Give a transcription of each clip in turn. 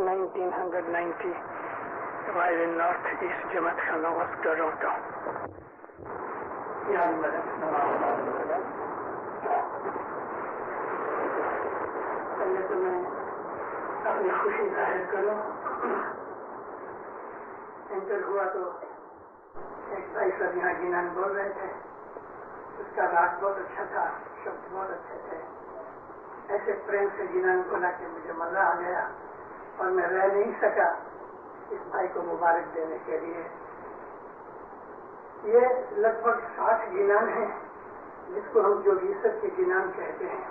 1990 while in Northeast Jamaat Khana of Toronto. پہلے تو میں اپنی خوشی ظاہر کروں. انٹر ہوا تو ایک بھائی صاحب یہاں گینان بول رہے تھے. اس کا راگ بہت اچھا تھا, شبد بہت اچھے تھے. ایسے پریم سے گینان بولا کہ مجھے مزہ آ گیا اور میں رہ نہیں سکا اس بھائی کو مبارک دینے کے لیے. یہ لگ بھگ 60 گینان ہیں جس کو ہم جوگیسر کے گینان کہتے ہیں.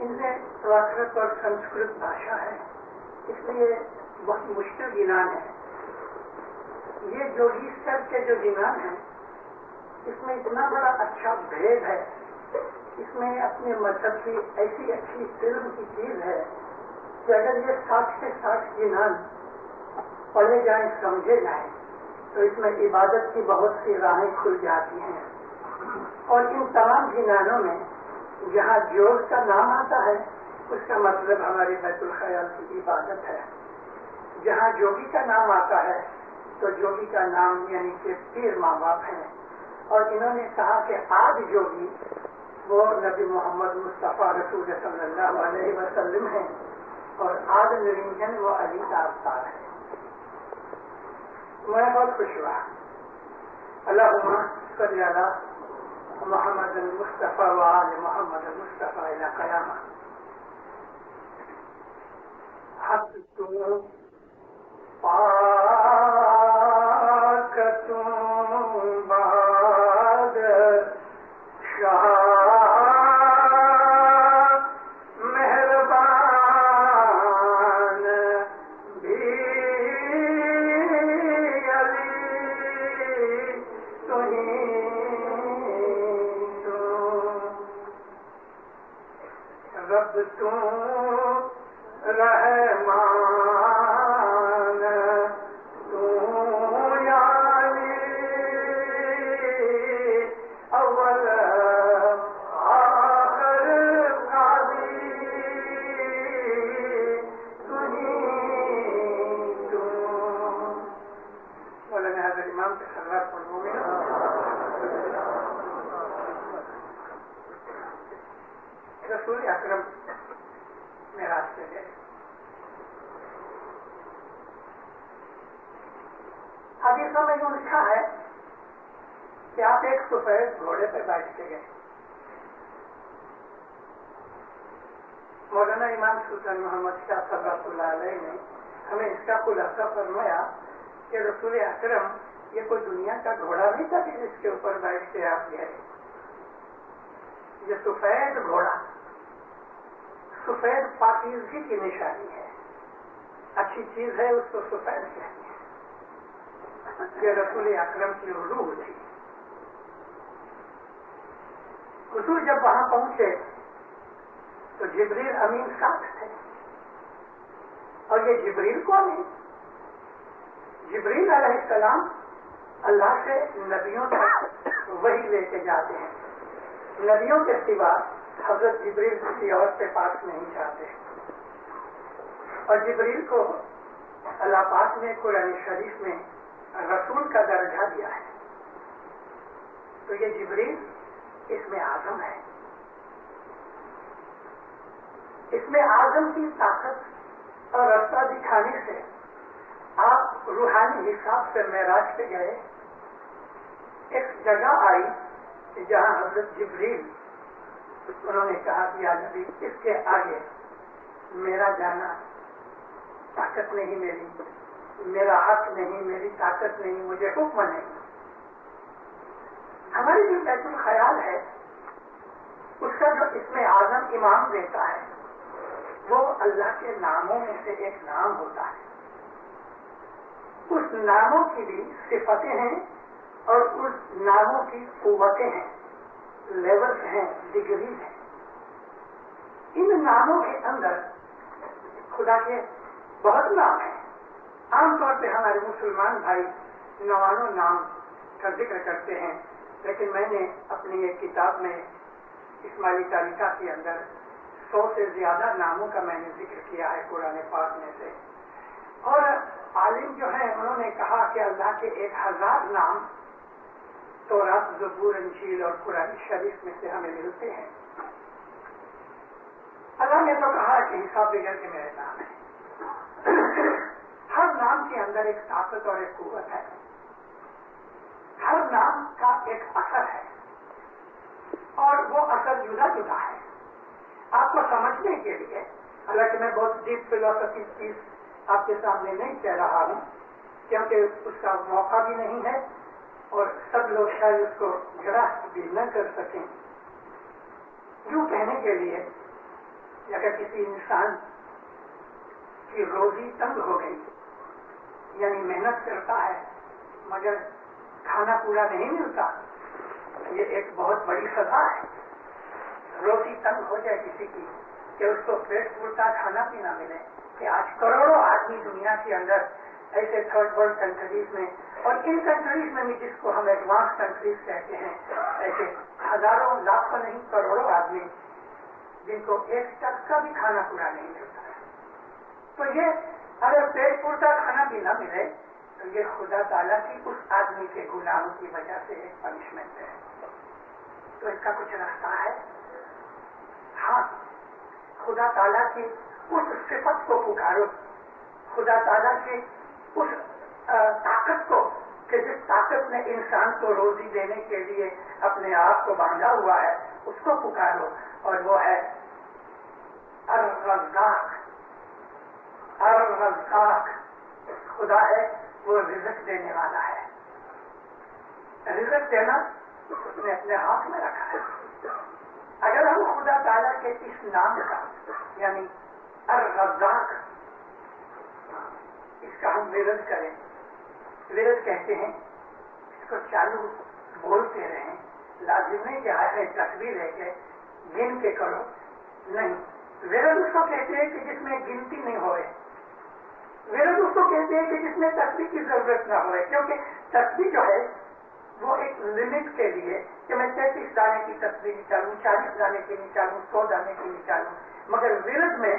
ان میں پراکرت اور سنسکرت بھاشا ہے, اس لیے بہت مشکل گینان ہے. یہ جوگیسر کے جو گینان ہیں اس میں اتنا بڑا اچھا بھید ہے, اس میں اپنے مذہب کی ایسی اچھی فلم کی چیز ہے کہ اگر یہ 60 سے 60 گینان پڑھے جائیں, سمجھے جائیں, تو اس میں عبادت کی بہت سی راہیں کھل جاتی ہیں. اور ان تمام گینانوں میں جہاں جوگ کا نام آتا ہے اس کا مطلب ہماری بیت الخیال کی عبادت ہے. جہاں جوگی کا نام آتا ہے تو جوگی کا نام یعنی کہ پیر ماں باپ ہیں. اور انہوں نے کہا کہ آج جوگی وہ نبی محمد مصطفیٰ رسول صلی اللہ علیہ وسلم ہیں اور آج نرنجن وہ علی کا اوتار ہے. میں بہت خوش ہوا. اللہم صلی علی محمد المصطفیٰ وآل محمد المصطفیٰ الی قیامہ. حق تو پاکتوں بعد شاہ رسول اکرم معراج پہ گئے. حدیثوں میں یوں لکھا ہے کہ آپ ایک سفید گھوڑے پہ بیٹھ کے گئے. مولانا امام سلطان محمد شاہ صاحب رحمۃ اللہ علیہ نے ہمیں اس کا خلاصہ فرمایا کہ رسول اکرم یہ کوئی دنیا کا گھوڑا نہیں تھا کہ جس کے اوپر بیٹھ کے آپ گئے. یہ سفید گھوڑا سفید پاکیزگی کی نشانی ہے. اچھی چیز ہے اس کو سفید کہتے ہیں. یہ رسول اکرم کی روح تھی. حضور جب وہاں پہنچے تو جبریل امین ساتھ تھے. اور یہ جبریل کون ہے؟ جبریل علیہ السلام اللہ سے نبیوں تک وحی لے کے جاتے ہیں. نبیوں کے سوا حضرت جبریل کسی اور سے پاس نہیں جاتے. اور جبریل کو اللہ پاک نے قرآن شریف میں رسول کا درجہ دیا ہے. تو یہ جبریل اس میں اعظم ہے. اس میں اعظم کی طاقت اور رستہ دکھانے سے آپ روحانی حساب سے معراج پہ گئے. ایک جگہ آئی جہاں حضرت جبریل انہوں نے کہا کہ یا نبی اس کے آگے میرا جانا طاقت نہیں, میرا حق نہیں, میری طاقت نہیں, مجھے حکم نہیں. ہماری جو بیت الخیال ہے اس کا جو اس میں اعظم امام دیتا ہے وہ اللہ کے ناموں میں سے ایک نام ہوتا ہے. اس ناموں کی بھی صفتیں ہیں اور اس ناموں کی قوتیں ہیں, لیولز ہیں, ڈگریز ہیں. ان ناموں کے اندر خدا کے بہت نام ہیں. عام طور پہ ہمارے مسلمان بھائی 99 نام کا ذکر کرتے ہیں, لیکن میں نے اپنی ایک کتاب میں اسماعیلی تاریخہ کے اندر 100 سے زیادہ ناموں کا میں نے ذکر کیا ہے قرآن پاک میں سے. اور عالم جو ہیں انہوں نے کہا کہ اللہ کے 1000 نام تورات، زبور، انجیل اور قرآن شریف میں سے ہمیں ملتے ہیں. اللہ نے تو کہا کہ حساب بگڑ کے میرے نام ہے. ہر نام کے اندر ایک طاقت اور ایک قوت ہے. ہر نام کا ایک اثر ہے اور وہ اثر جدا جدا ہے. آپ کو سمجھنے کے لیے، حالانکہ میں بہت ڈیپ فلاسفی چیز آپ کے سامنے نہیں کہہ رہا ہوں کیونکہ اس کا موقع بھی نہیں ہے اور سب لوگ شاید اس کو گراسپ بھی نہ کر سکیں. یوں کہنے کے لیے اگر کسی انسان کی روزی تنگ ہو گئی، یعنی محنت کرتا ہے مگر کھانا پورا نہیں ملتا، یہ ایک بہت بڑی سزا ہے. روزی تنگ ہو جائے کسی کی کہ اس کو پیٹ پورتا کھانا پینا ملے. کہ آج کروڑوں آدمی دنیا کے اندر ایسے تھرڈ ورلڈ کنٹریز میں اور ان کنٹریز میں بھی جس کو ہم ایڈوانس کنٹریز کہتے ہیں، ایسے ہزاروں لاکھوں نہیں کروڑوں آدمی جن کو ایک تک کا بھی کھانا پورا نہیں ملتا ہے. تو یہ اگر پیٹ پورتا کھانا بھی نہ ملے تو یہ خدا تعالیٰ کی اس آدمی کے گناہوں کی وجہ سے ایک پنشمنٹ ہے. تو اس کا کچھ راستہ ہے؟ ہاں، خدا تعالیٰ کی اس صفت کو پکارو، خدا تعالیٰ کی اس طاقت کو کہ جس طاقت نے انسان کو روزی دینے کے لیے اپنے آپ کو باندھا ہوا ہے، اس کو پکارو. اور وہ ہے الرزاق. الرزاق خدا ہے، وہ رزق دینے والا ہے. رزق دینا اس نے اپنے ہاتھ میں رکھا ہے. اگر ہم خدا تعالیٰ کے اس نام کا یعنی الرزاق اس کا ہم ورد کریں، ورد کہتے ہیں، اس کو چالو بولتے رہیں، لازم نہیں کہ آئے تصویر ہے کہ گن کے کرو، نہیں. ورد اس کو کہتے ہیں کہ جس میں گنتی نہیں ہوئے. ورد اس کو کہتے ہیں کہ جس میں تصویر کی ضرورت نہ ہوئے، کیونکہ تصویر جو ہے وہ ایک لمٹ کے لیے کہ میں 33 دانے کی تصویر نکالوں، 40 دانے کی نکالوں، 100 دانے کی نکالوں. مگر ورد میں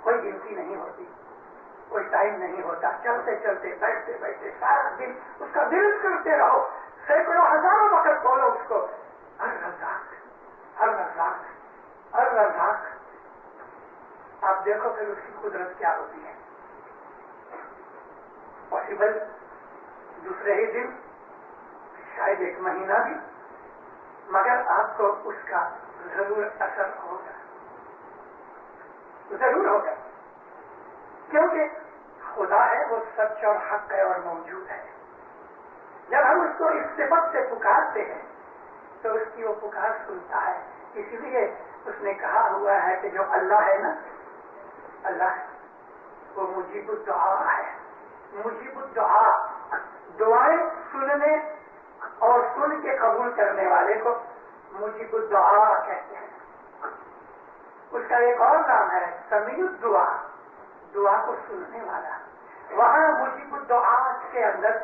کوئی گنتی نہیں ہوتی، کوئی ٹائم نہیں ہوتا. چلتے چلتے بیٹھتے بیٹھتے سارا دن اس کا ورد کرتے رہو، سینکڑوں ہزاروں وقت بولو اس کو الرزاق الرزاق الرزاق. آپ دیکھو پھر اس کی قدرت کیا ہوتی ہے. پاسبل دوسرے ہی دن، شاید 1 مہینہ بھی، مگر آپ کو اس کا ضرور اثر ہوگا، ضرور ہوگا. کیونکہ خدا ہے، وہ سچ اور حق ہے اور موجود ہے. جب ہم اس کو اس صفت سے پکارتے ہیں تو اس کی وہ پکار سنتا ہے. اسی لیے اس نے کہا ہوا ہے کہ جو اللہ ہے نا، اللہ وہ مجیب الدعا ہے. مجیب الدعا، دعائیں سننے اور سن کے قبول کرنے والے کو مجیب الدعا کہتے ہیں. اس کا ایک اور نام ہے سمیع الدعا، دعا کو سننے والا. وہاں مجیب الدعا کے اندر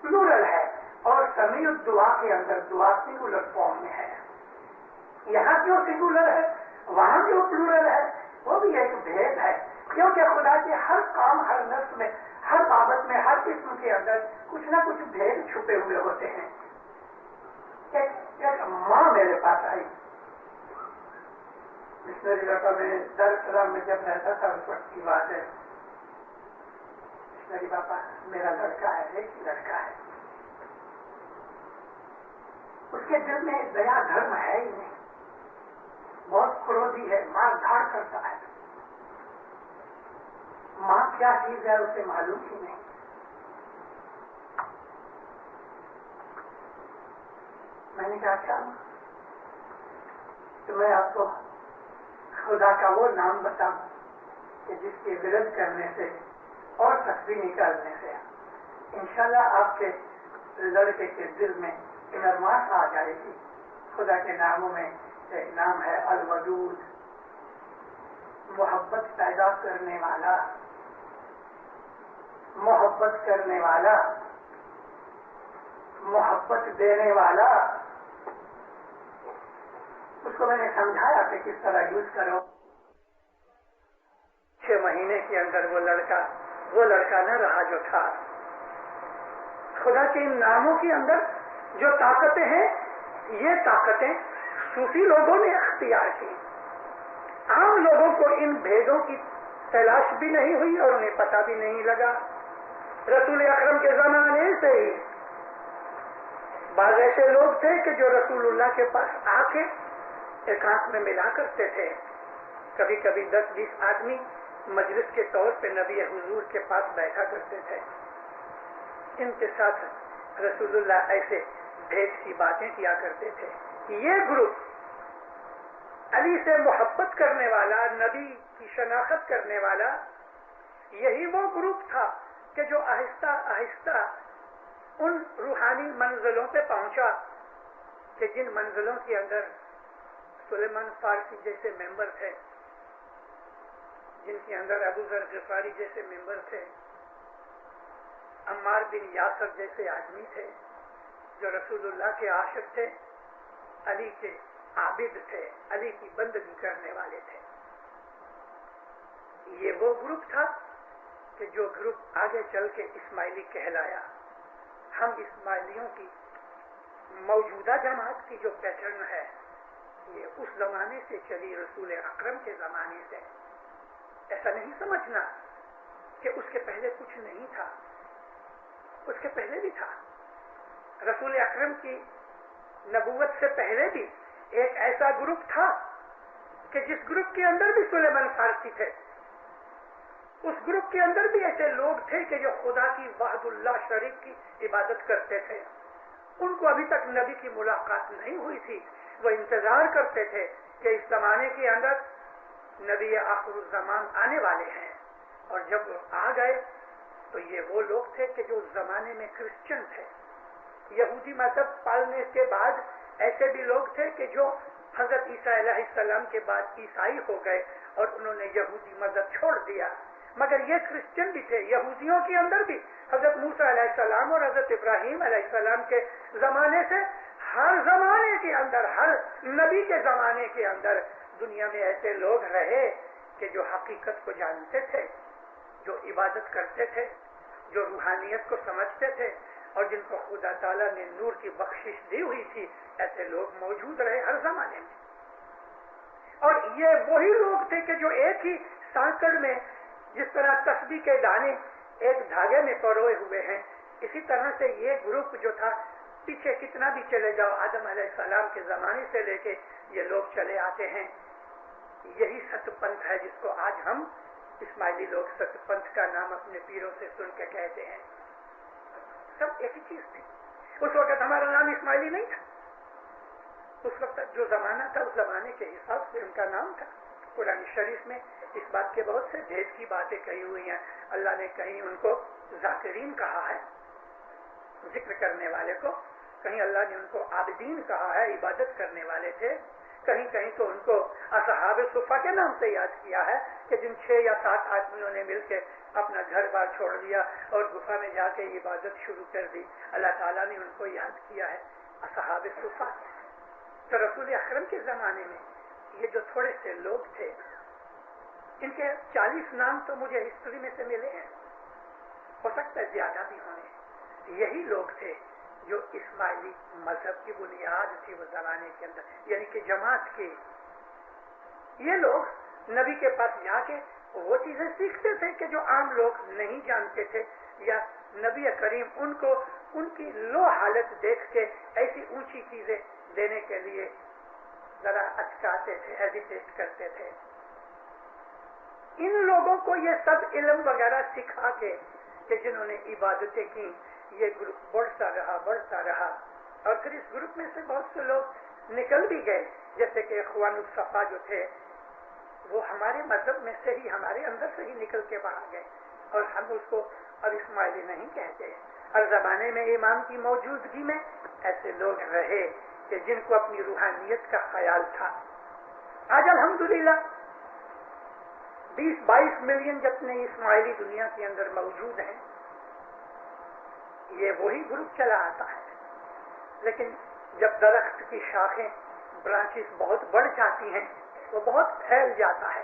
پلورل ہے اور سمیع الدعا کے اندر دعا سنگولر فارم میں ہے. یہاں کیوں سنگولر ہے، وہاں کیوں پلورل ہے، وہ بھی ایک بھید ہے. کیونکہ خدا کے ہر کام، ہر نفس میں، ہر بابت میں، ہر قسم کے اندر کچھ نہ کچھ بھید چھپے ہوئے ہوتے ہیں. ایک ماں میرے پاس آئی، مشنری لڑکا میں در سلام میں جب رہتا تھا اس وقت کی بات ہے. مشنری پاپا میرا لڑکا ہے، ایک ہی لڑکا ہے، اس کے دل میں دیا دھرم ہے ہی نہیں، بہت کرودھی ہے، مار دھاڑ کرتا ہے. ماں کیا چیز ہے اسے معلوم ہی نہیں. میں نے کہا اچھا تو میں آپ کو خدا کا وہ نام بتاؤں کہ جس کے ورد کرنے سے اور تصویر نکالنے سے انشاءاللہ آپ کے لڑکے کے دل میں انرماس آ جائے گی. خدا کے ناموں میں ایک نام ہے الودود، محبت پیدا کرنے والا، محبت کرنے والا، محبت دینے والا. اس کو میں نے سمجھایا کہ کس طرح یوز کرو. 6 مہینے کے اندر وہ لڑکا نہ رہا جو تھا. خدا کے ان ناموں کے اندر جو طاقتیں ہیں، یہ طاقتیں صوفی لوگوں نے اختیار کی. عام لوگوں کو ان بھیدوں کی تلاش بھی نہیں ہوئی اور انہیں پتہ بھی نہیں لگا. رسول اکرم کے زمانے سے ہی بعض ایسے لوگ تھے کہ جو رسول اللہ کے پاس آ کے ایکانت میں ملا کرتے تھے. کبھی کبھی 10-20 آدمی مجلس کے طور پہ نبی حضور کے پاس بیٹھا کرتے تھے. ان کے ساتھ رسول اللہ ایسے بھید سی باتیں کیا کرتے تھے. یہ گروپ علی سے محبت کرنے والا، نبی کی شناخت کرنے والا، یہی وہ گروپ تھا کہ جو آہستہ آہستہ ان روحانی منزلوں پہ پہنچا کہ جن منزلوں کے اندر سلیمان فارسی جیسے ممبر تھے، جن کے اندر ابو ذر غفاری جیسے ممبر تھے، عمار بن یاسر جیسے آدمی تھے جو رسول اللہ کے عاشق تھے، علی کے عابد تھے، علی کی بندگی کرنے والے تھے. یہ وہ گروپ تھا کہ جو گروپ آگے چل کے اسماعیلی کہلایا. ہم اسماعیلیوں کی موجودہ جماعت کی جو پیٹرن ہے، یہ اس زمانے سے چلی، رسول اکرم کے زمانے سے. ایسا نہیں سمجھنا کہ اس کے پہلے کچھ نہیں تھا، اس کے پہلے بھی تھا. رسول اکرم کی نبوت سے پہلے بھی ایک ایسا گروپ تھا کہ جس گروپ کے اندر بھی سلیمان فارسی تھے. اس گروپ کے اندر بھی ایسے لوگ تھے کہ جو خدا کی وحد اللہ شریک کی عبادت کرتے تھے. ان کو ابھی تک نبی کی ملاقات نہیں ہوئی تھی. وہ انتظار کرتے تھے کہ اس زمانے کے اندر نبی آخر الزمان آنے والے ہیں. اور جب وہ آ گئے تو یہ وہ لوگ تھے کہ جو اس زمانے میں کرسچن تھے. یہودی مذہب پالنے کے بعد ایسے بھی لوگ تھے کہ جو حضرت عیسیٰ علیہ السلام کے بعد عیسائی ہو گئے اور انہوں نے یہودی مذہب چھوڑ دیا. مگر یہ کرسچن بھی تھے. یہودیوں کے اندر بھی حضرت موسیٰ علیہ السلام اور حضرت ابراہیم علیہ السلام کے زمانے سے ہر زمانے کے اندر، ہر نبی کے زمانے کے اندر دنیا میں ایسے لوگ رہے کہ جو حقیقت کو جانتے تھے، جو عبادت کرتے تھے، جو روحانیت کو سمجھتے تھے اور جن کو خدا تعالیٰ نے نور کی بخشش دی ہوئی تھی. ایسے لوگ موجود رہے ہر زمانے میں. اور یہ وہی لوگ تھے کہ جو ایک ہی سانکڑ میں، جس طرح تسبیح کے دانے ایک دھاگے میں پروئے ہوئے ہیں، اسی طرح سے یہ گروپ جو تھا، پیچھے کتنا بھی چلے جاؤ، آدم علیہ السلام کے زمانے سے لے کے یہ لوگ چلے آتے ہیں. یہی ست پنتھ ہے جس کو آج ہم اسماعیلی لوگ ست پنتھ کا نام اپنے پیروں سے سن کے کہتے ہیں. سب ایک ہی چیز تھی. اس وقت ہمارا نام اسماعیلی نہیں تھا. اس وقت جو زمانہ تھا اس زمانے کے حساب سے ان کا نام تھا. قرآن شریف میں اس بات کے بہت سے بھید کی باتیں کہی ہوئی ہیں. اللہ نے کہیں ان کو ذاکرین کہا ہے، ذکر کرنے والے کو، کہیں اللہ نے ان کو عابدین کہا ہے، عبادت کرنے والے تھے. کہیں کہیں تو ان کو اصحاب صفا کے نام سے یاد کیا ہے کہ جن 6 یا 7 آدمیوں نے مل کے اپنا گھر بار چھوڑ دیا اور گفا میں جا کے عبادت شروع کر دی. اللہ تعالیٰ نے ان کو یاد کیا ہے اصحاب صفا. تو رسول اکرم کے زمانے میں یہ جو تھوڑے سے لوگ تھے، ان کے 40 نام تو مجھے ہسٹری میں سے ملے ہیں، ہو سکتا ہے زیادہ بھی ہونے. یہی لوگ تھے جو اسماعیلی مذہب کی بنیاد تھی وہ زمانے کے اندر، یعنی کہ جماعت کی. یہ لوگ نبی کے پاس جا کے وہ چیزیں سیکھتے تھے کہ جو عام لوگ نہیں جانتے تھے، یا نبی کریم ان کو ان کی لو حالت دیکھ کے ایسی اونچی چیزیں دینے کے لیے ذرا اچکاتے تھے، ہیزیٹیٹ کرتے تھے. ان لوگوں کو یہ سب علم وغیرہ سکھا کے کہ جنہوں نے عبادتیں کی، یہ گروپ بڑھتا رہا اور پھر اس گروپ میں سے بہت سے لوگ نکل بھی گئے. جیسے کہ اخوان الصفا جو تھے وہ ہمارے مذہب میں سے ہی، ہمارے اندر سے ہی نکل کے باہر گئے اور ہم اس کو اب اسماعیلی نہیں کہتے. ہر زمانے میں امام کی موجودگی میں ایسے لوگ رہے کہ جن کو اپنی روحانیت کا خیال تھا. آج الحمدللہ 20-22 ملین جتنے اسماعیلی دنیا کے اندر موجود ہیں، یہ وہی گروپ چلا آتا ہے. لیکن جب درخت کی شاخیں، برانچز بہت بڑھ جاتی ہیں، وہ بہت پھیل جاتا ہے.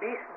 20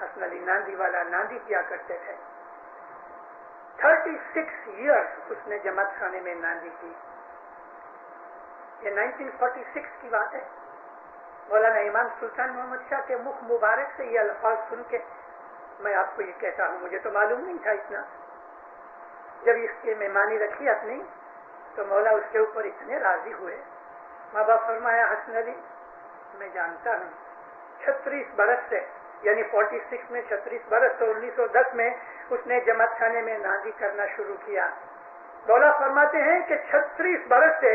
حسن علی ناندی والا ناندی کیا کرتے تھے. 36 ایئرس اس نے جماعت خانے میں ناندی کی. یہ 1946 کی بات ہے. مولانا امام سلطان محمد شاہ کے مکھ مبارک سے یہ الفاظ سن کے میں آپ کو یہ کہتا ہوں, مجھے تو معلوم نہیں تھا اتنا. جب اس کی مہمانی رکھی اپنی تو مولا اس کے اوپر اتنے راضی ہوئے. ماں باپ فرمایا حسن علی میں جانتا ہوں 36 برس سے, یعنی 46 میں 36 برس تو 1910 میں اس نے جماعت خانے میں نادی کرنا شروع کیا. مولا فرماتے ہیں کہ 36 برس سے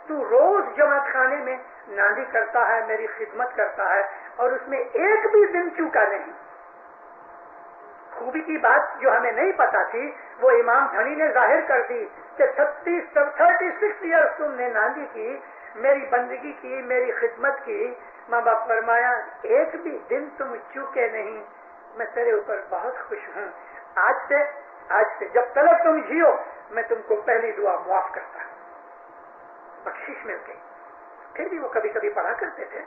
تو روز جماعت خانے میں نادی کرتا ہے, میری خدمت کرتا ہے, اور اس میں ایک بھی دن چوکا نہیں. خوبی کی بات جو ہمیں نہیں پتا تھی وہ امام دھنی نے ظاہر کر دی کہ 36 ایئرس تم نے نادی کی, میری بندگی کی, میری خدمت کی. ماں باپ فرمایا ایک بھی دن تم چوکے نہیں, میں تیرے اوپر بہت خوش ہوں. آج سے جب تلک تم جیو میں تم کو پہلی دعا معاف کرتا ہوں. بخشش مل گئی. پھر بھی وہ کبھی کبھی پڑھا کرتے تھے,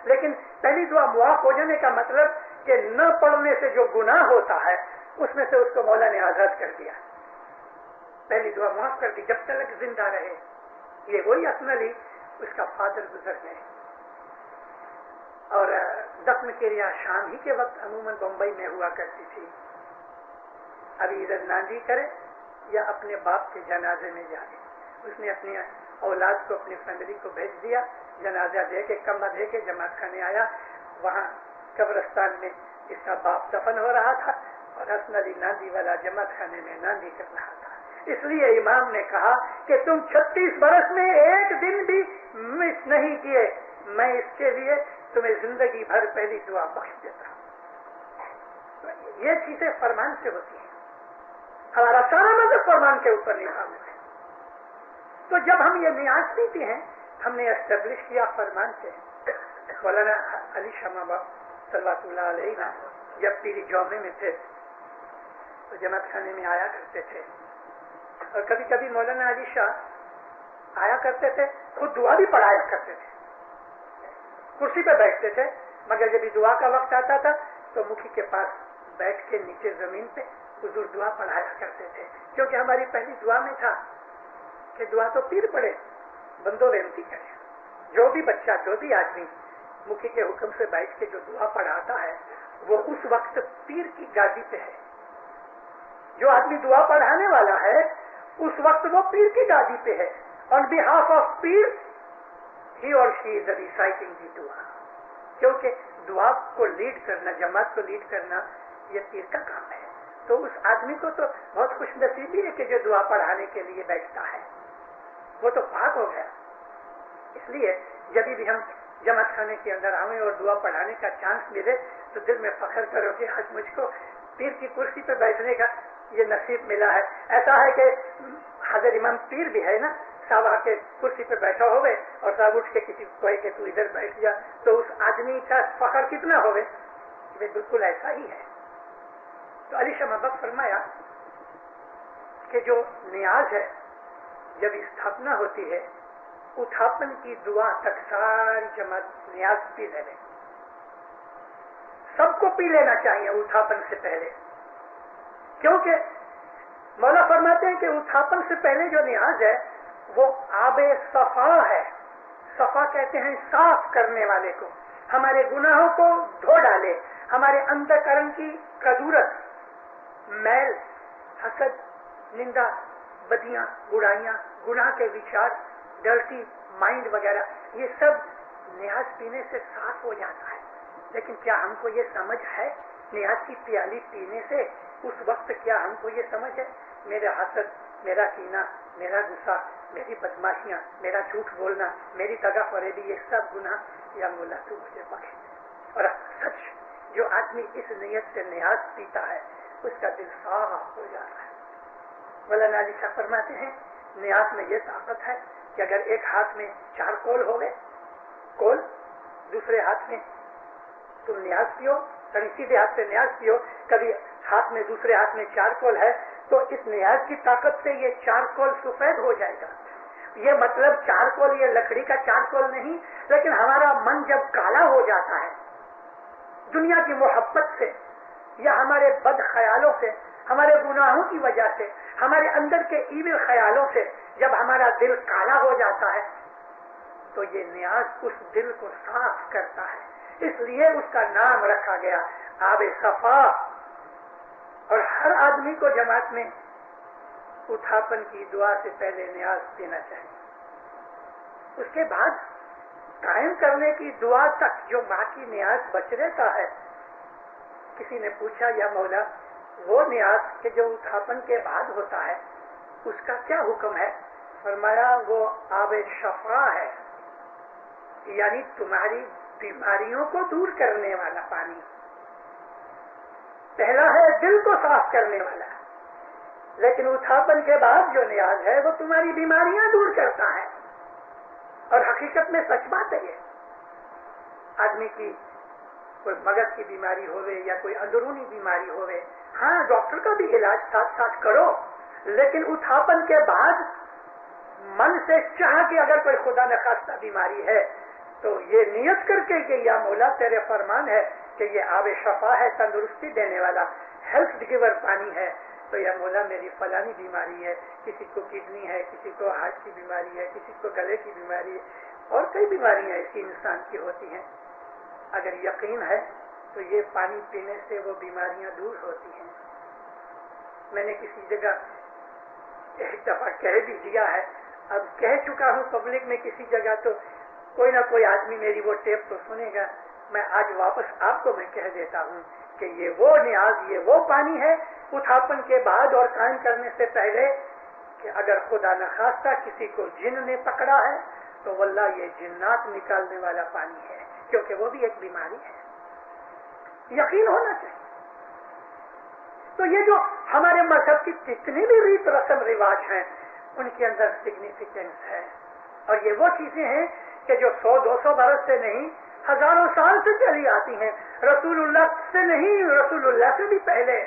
لیکن پہلی دعا معاف ہو جانے کا مطلب کہ نہ پڑھنے سے جو گناہ ہوتا ہے اس میں سے اس کو مولا نے آزاد کر دیا. پہلی دعا معاف کر دی جب تلک زندہ رہے. یہ وہی حسن علی, اس کا فادر گزر گئے, اور دفن کریا شام ہی کے وقت عموماً بمبئی میں ہوا کرتی تھی. ابھی ادھر ناندی کرے یا اپنے باپ کے جنازے میں جائے. اس نے اپنی اولاد کو, اپنی فیملی کو بھیج دیا, جنازہ دے کے کمرہ دے کے جماعت خانے آیا. وہاں قبرستان میں اس کا باپ دفن ہو رہا تھا اور حسن علی ناندی والا جماعت خانے میں ناندی کر رہا تھا. اس لیے امام نے کہا کہ تم 36 برس میں ایک دن بھی مس نہیں کیے, میں اس کے لیے تمہیں زندگی بھر پہلی دعا بخش دیتا ہوں. یہ چیزیں فرمان سے ہوتی ہیں. ہمارا سارا مذہب فرمان کے اوپر نظام ہے. تو جب ہم یہ نیاز پیتے ہیں ہم نے اسٹیبلش کیا فرمان سے. مولانا علی شاہ بابا صلوات اللہ علیہ جب پیری جومے میں تھے تو جماعت خانے میں آیا کرتے تھے, اور کبھی کبھی مولانا علی شاہ آیا کرتے تھے, خود دعا بھی پڑھایا کرتے تھے. کرسی پہ بیٹھتے تھے, مگر جب دعا کا وقت آتا تھا تو مکھی کے پاس بیٹھ کے نیچے زمین پہ حضور دعا پڑھایا کرتے تھے. کیونکہ ہماری پہلی دعا میں تھا کہ دعا تو پیر پڑے, بندو وینتی کرے. جو بھی بچہ, جو بھی آدمی مکھی کے حکم سے بیٹھ کے جو دعا پڑھاتا ہے وہ اس وقت پیر کی گادی پہ ہے. جو آدمی دعا پڑھانے والا ہے اس وقت وہ پیر کی گادی پہ ہے. آن بہاف آف پیر ہی اور شی از ریسائٹنگ دی دعا. کیونکہ دعا کو لیڈ کرنا, جماعت کو لیڈ کرنا یہ پیر کا کام ہے. تو اس آدمی کو تو بہت خوش نصیبی ہے کہ جو دعا پڑھانے کے لیے بیٹھتا ہے, وہ تو پاک ہو گیا. اس لیے جب بھی ہم جماعت خانے کے اندر آئیں اور دعا پڑھانے کا چانس ملے تو دل میں فخر کرو کہ آج مجھ کو پیر کی کرسی پہ بیٹھنے کا یہ نصیب ملا ہے. ایسا ہے کہ حضرت امام پیر بھی ہے نا, صاحب آ کے کرسی پہ بیٹھا ہوئے اور صاحب اٹھ کے کسی کو کہے کہ تو ادھر بیٹھ جا, تو اس آدمی کا فخر کتنا ہوئے. یہ بالکل ایسا ہی ہے. تو علی شاہ محبت فرمایا کہ جو نیاز ہے جب استھاپنا ہوتی ہے اتھاپن کی دعا تک ساری جماعت نیاز پی لے. سب کو پی لینا چاہیے اتھاپن سے پہلے, کیونکہ مولا فرماتے ہیں کہ اتھاپن سے پہلے جو نیاز ہے وہ آب صفا ہے. صفا کہتے ہیں صاف کرنے والے کو, ہمارے گناہوں کو دھو ڈالے, ہمارے اندر کرن کی کدورت, میل, حسد, نندا, بدیاں, برائیاں, گناہ کے وچار, ڈرٹی مائنڈ وغیرہ, یہ سب نیاز پینے سے صاف ہو جاتا ہے. لیکن کیا ہم کو یہ سمجھ ہے نیاز کی پیالی پینے سے اس وقت کیا ہم کو یہ سمجھ ہے میرا حسد, میرا کینہ, میرا غصہ, میری بدماشیاں, میرا جھوٹ بولنا, میری دغا فریبی, یہ سب گناہ یا مولا تو مجھے بخش. اور سچ جو آدمی اس نیت سے نیاز پیتا ہے اس کا دل صاف ہو جاتا ہے. مولانا علی شاہ فرماتے ہیں نیاز میں یہ طاقت ہے کہ اگر ایک ہاتھ میں 4 کول ہو گئے, کول دوسرے ہاتھ میں تم نیاز پیو, سیدھے ہاتھ سے نیاز پیو, کبھی ہاتھ میں دوسرے ہاتھ میں 4 کول ہے تو اس نیاز کی طاقت سے یہ 4 کول سفید ہو جائے گا. یہ مطلب 4 کول یہ لکڑی کا 4 کول نہیں, لیکن ہمارا من جب کالا ہو جاتا ہے دنیا کی محبت سے, یا ہمارے بد خیالوں سے، ہمارے گناہوں کی وجہ سے، ہمارے اندر کے ایول خیالوں سے جب ہمارا دل کالا ہو جاتا ہے تو یہ نیاز اس دل کو صاف کرتا ہے، اس لیے اس کا نام رکھا گیا آب صفا۔ اور ہر آدمی کو جماعت میں اٹھاپن کی دعا سے پہلے نیاز دینا چاہیے، اس کے بعد قائم کرنے کی دعا تک جو باقی نیاز بچ رہتا ہے۔ کسی نے پوچھا یا مولا وہ نیاز کہ جو اٹھاپن کے بعد ہوتا ہے اس کا کیا حکم ہے؟ فرمایا وہ آب شفا ہے، یعنی تمہاری بیماریوں کو دور کرنے والا پانی۔ پہلا ہے دل کو صاف کرنے والا، لیکن اٹھاپن کے بعد جو نیاز ہے وہ تمہاری بیماریاں دور کرتا ہے۔ اور حقیقت میں سچ بات ہے یہ، آدمی کی کوئی مغز کی بیماری ہوئے یا کوئی اندرونی بیماری ہوئے، ہاں ڈاکٹر کا بھی علاج ساتھ ساتھ کرو، لیکن اٹھاپن کے بعد من سے چاہ کہ اگر کوئی خدا نخواستہ بیماری ہے تو یہ نیت کر کے کہ یا مولا تیرے فرمان ہے کہ یہ آب شفا ہے، تندرستی دینے والا، ہیلتھ گیور پانی ہے، تو یا مولا میری فلانی بیماری ہے، کسی کو کڈنی ہے، کسی کو ہارٹ کی بیماری ہے، کسی کو گلے کی بیماری ہے، اور کئی بیماریاں ایسی انسان کی ہوتی ہیں، اگر یقین ہے تو یہ پانی پینے سے وہ بیماریاں دور ہوتی ہیں۔ میں نے کسی جگہ ایک دفعہ کہہ بھی دیا ہے، اب کہہ چکا ہوں پبلک میں کسی جگہ، تو کوئی نہ کوئی آدمی میری وہ ٹیپ تو سنے گا، میں آج واپس آپ کو میں کہہ دیتا ہوں کہ یہ وہ نیاز، یہ وہ پانی ہے اٹھاپن کے بعد اور قائم کرنے سے پہلے، کہ اگر خدا نخواستہ کسی کو جن نے پکڑا ہے تو واللہ یہ جنات نکالنے والا پانی ہے، کیونکہ وہ بھی ایک بیماری ہے، یقین ہونا چاہیے۔ تو یہ جو ہمارے مذہب کی جتنی بھی ریت رسم رواج ہیں ان کے اندر سگنیفیکینس ہے، اور یہ وہ چیزیں ہیں کہ جو 100-200 برس سے نہیں، ہزاروں سال سے چلی آتی ہیں، رسول اللہ سے نہیں، رسول اللہ سے بھی پہلے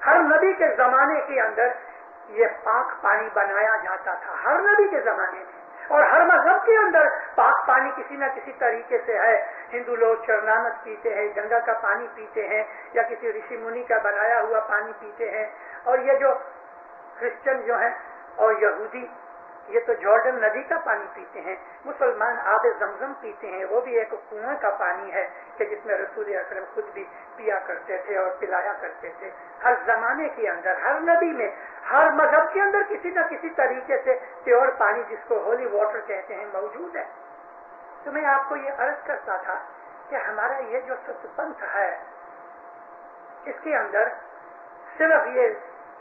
ہر نبی کے زمانے کے اندر یہ پاک پانی بنایا جاتا تھا، ہر نبی کے زمانے میں، اور ہر مذہب کے اندر پاک پانی کسی نہ کسی طریقے سے ہے۔ ہندو لوگ چرنامت پیتے ہیں، گنگا کا پانی پیتے ہیں، یا کسی رشی منی کا بنایا ہوا پانی پیتے ہیں، اور یہ جو کرسچن جو ہیں اور یہودی یہ تو جارڈن ندی کا پانی پیتے ہیں، مسلمان آب زمزم پیتے ہیں، وہ بھی ایک کنواں کا پانی ہے کہ جس میں رسول اکرم خود بھی پیا کرتے تھے اور پلایا کرتے تھے۔ ہر زمانے کے اندر، ہر نبی میں، ہر مذہب کے اندر کسی نہ کسی طریقے سے پیور پانی جس کو ہولی واٹر کہتے ہیں موجود ہے۔ تو میں آپ کو یہ عرض کرتا تھا کہ ہمارا یہ جو ستپنتھ ہے اس کے اندر صرف یہ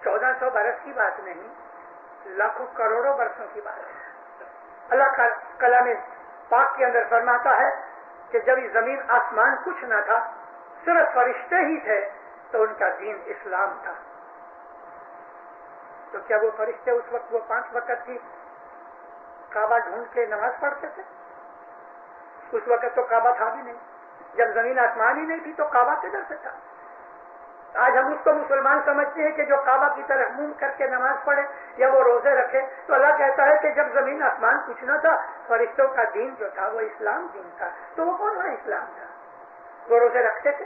1400 برس کی بات نہیں، لاکھوں کروڑوں برسوں کی بات ہے۔ اللہ کا کلام پاک کے اندر فرماتا ہے کہ جب یہ زمین آسمان کچھ نہ تھا، صرف فرشتے ہی تھے، تو ان کا دین اسلام تھا۔ تو کیا وہ فرشتے اس وقت وہ 5 وقت کی کعبہ ڈھونڈ کے نماز پڑھتے تھے؟ اس وقت تو کعبہ تھا بھی نہیں، جب زمین آسمان ہی نہیں تھی تو کعبہ کدھر سے تھا؟ آج ہم اس کو مسلمان سمجھتے ہیں کہ جو کعبہ کی طرف منہ کر کے نماز پڑھے یا وہ روزے رکھے، تو اللہ کہتا ہے کہ جب زمین آسمان کچھ نہ تھا، فرشتوں کا دین جو تھا وہ اسلام دین تھا۔ تو وہ کون سا اسلام تھا؟ وہ روزے رکھتے تھے،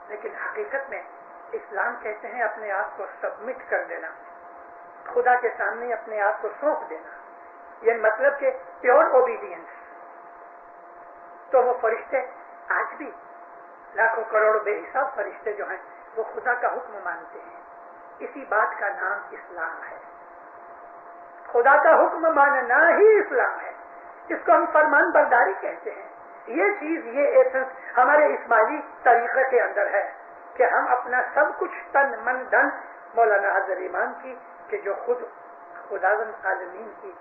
لیکن حقیقت میں اسلام کہتے ہیں اپنے آپ کو سبمٹ کر دینا، خدا کے سامنے اپنے آپ کو سونپ دینا، یہ مطلب کہ پیور اوبیڈینس۔ تو وہ فرشتے آج بھی لاکھوں کروڑ بے حساب فرشتے جو ہیں وہ خدا کا حکم مانتے ہیں، اسی بات کا نام اسلام ہے۔ خدا کا حکم ماننا ہی اسلام ہے، اس کو ہم فرمان برداری کہتے ہیں۔ یہ چیز، یہ ایسنس ہمارے اسماعیلی طریقے کے اندر ہے کہ ہم اپنا سب کچھ تن من دھن مولانا حضرت امام کی، کہ جو خود خداوند عالمین کی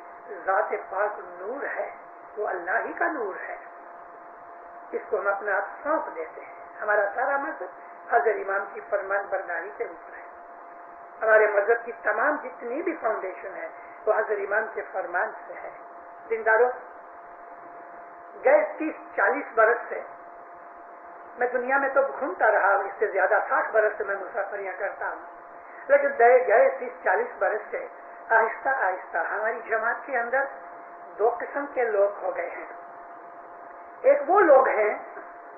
ذات پاک نور ہے، وہ اللہ ہی کا نور ہے، اس کو ہم اپنا آپ سونپ دیتے ہیں۔ ہمارا سارا مذہب حضرت امام کی فرمان برداری سے اوپر ہے۔ ہمارے مذہب کی تمام جتنی بھی فاؤنڈیشن ہے وہ حضرت امام کے فرمان سے ہے۔ دینداروں، گئے 30-40 برس سے میں دنیا میں تو گھومتا رہا، اس سے زیادہ 60 برس سے میں مسافریاں کرتا ہوں، لیکن گئے 30-40 برس سے آہستہ آہستہ ہماری جماعت کے اندر 2 قسم کے لوگ ہو گئے ہیں۔ ایک وہ لوگ ہیں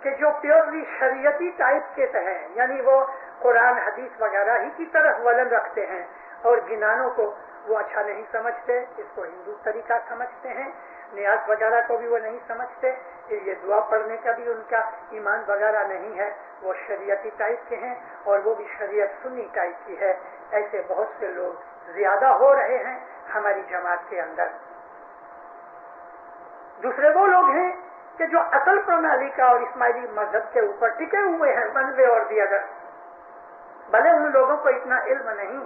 کہ جو پیورلی شریعتی ٹائپ کے ہیں، یعنی وہ قرآن حدیث وغیرہ ہی کی طرف ولن رکھتے ہیں، اور گنانوں کو وہ اچھا نہیں سمجھتے، اس کو ہندو طریقہ سمجھتے ہیں، نیاز وغیرہ کو بھی وہ نہیں سمجھتے، یہ دعا پڑھنے کا بھی ان کا ایمان وغیرہ نہیں ہے، وہ شریعتی ٹائپ کے ہیں، اور وہ بھی شریعت سنی ٹائپ کی ہے۔ ایسے بہت سے لوگ زیادہ ہو رہے ہیں ہماری جماعت کے اندر۔ دوسرے وہ لوگ ہیں کہ جو اصل پرنالی کا اور اسماعیلی مذہب کے اوپر ٹکے ہوئے ہیں، ون وے اور دی ادر۔ بھلے ان لوگوں کو اتنا علم نہیں،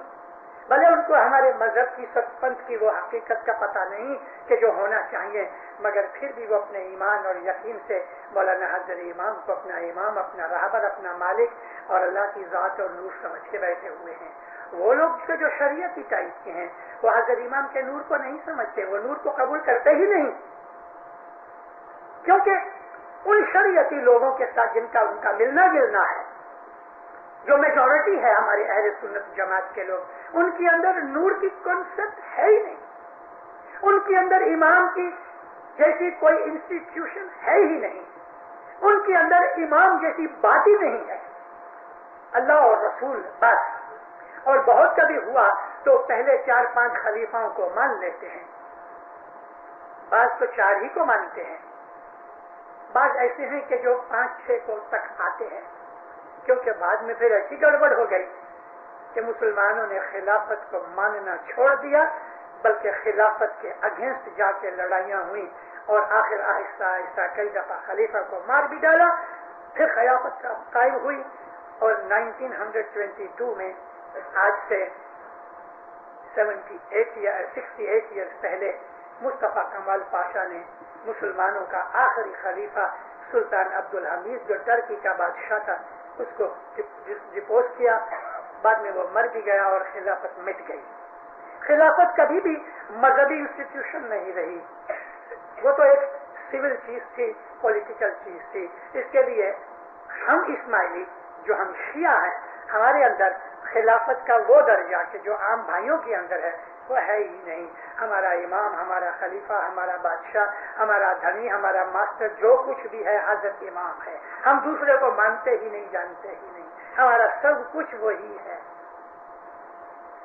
بھلے ان کو ہمارے مذہب کی سچپنت کی وہ حقیقت کا پتہ نہیں کہ جو ہونا چاہیے، مگر پھر بھی وہ اپنے ایمان اور یقین سے مولانا حضرت امام کو اپنا امام، اپنا رہبر، اپنا مالک اور اللہ کی ذات اور نور سمجھ کے بیٹھے ہوئے ہیں۔ وہ لوگ جو شریعتی ٹائپ کے ہیں وہ حضرت امام کے نور کو نہیں سمجھتے، وہ نور کو قبول کرتے ہی نہیں، کیونکہ ان شریعتی لوگوں کے ساتھ جن کا ان کا ملنا جلنا ہے، جو میجورٹی ہے ہمارے اہل سنت جماعت کے لوگ، ان کے اندر نور کی کنسپٹ ہے ہی نہیں، ان کے اندر امام کی جیسی کوئی انسٹیٹیوشن ہے ہی نہیں، ان کے اندر امام جیسی بات ہی نہیں ہے، اللہ اور رسول بس۔ اور بہت کبھی ہوا تو پہلے 4-5 خلیفاؤں کو مان لیتے ہیں، بعض تو 4 ہی کو مانتے ہیں، بعض ایسے ہیں کہ جو 5-6 کو تک آتے ہیں، کیونکہ بعد میں پھر ایسی گڑبڑ ہو گئی کہ مسلمانوں نے خلافت کو ماننا چھوڑ دیا، بلکہ خلافت کے اگینسٹ جا کے لڑائیاں ہوئیں، اور آخر آہستہ آہستہ کئی دفعہ خلیفہ کو مار بھی ڈالا، پھر خلافت قائم ہوئی۔ اور 1922 میں آج سے 68 ایئرز پہلے مصطفیٰ کمال پاشا نے مسلمانوں کا آخری خلیفہ سلطان عبدالحمید جو ٹرکی کا بادشاہ تھا اس کو ڈپوز کیا، بعد میں وہ مر بھی گیا اور خلافت مٹ گئی۔ خلافت کبھی بھی مذہبی انسٹیٹیوشن نہیں رہی، وہ تو ایک سول چیز تھی، پولیٹیکل چیز تھی۔ اس کے لیے ہم اسماعیلی جو ہم شیعہ ہیں، ہمارے اندر خلافت کا وہ درجہ کہ جو عام بھائیوں کے اندر ہے وہ ہے ہی نہیں۔ ہمارا امام، ہمارا خلیفہ، ہمارا بادشاہ، ہمارا دھنی، ہمارا ماسٹر جو کچھ بھی ہے حضرت امام ہے، ہم دوسرے کو مانتے ہی نہیں، جانتے ہی نہیں، ہمارا سب کچھ وہی ہے۔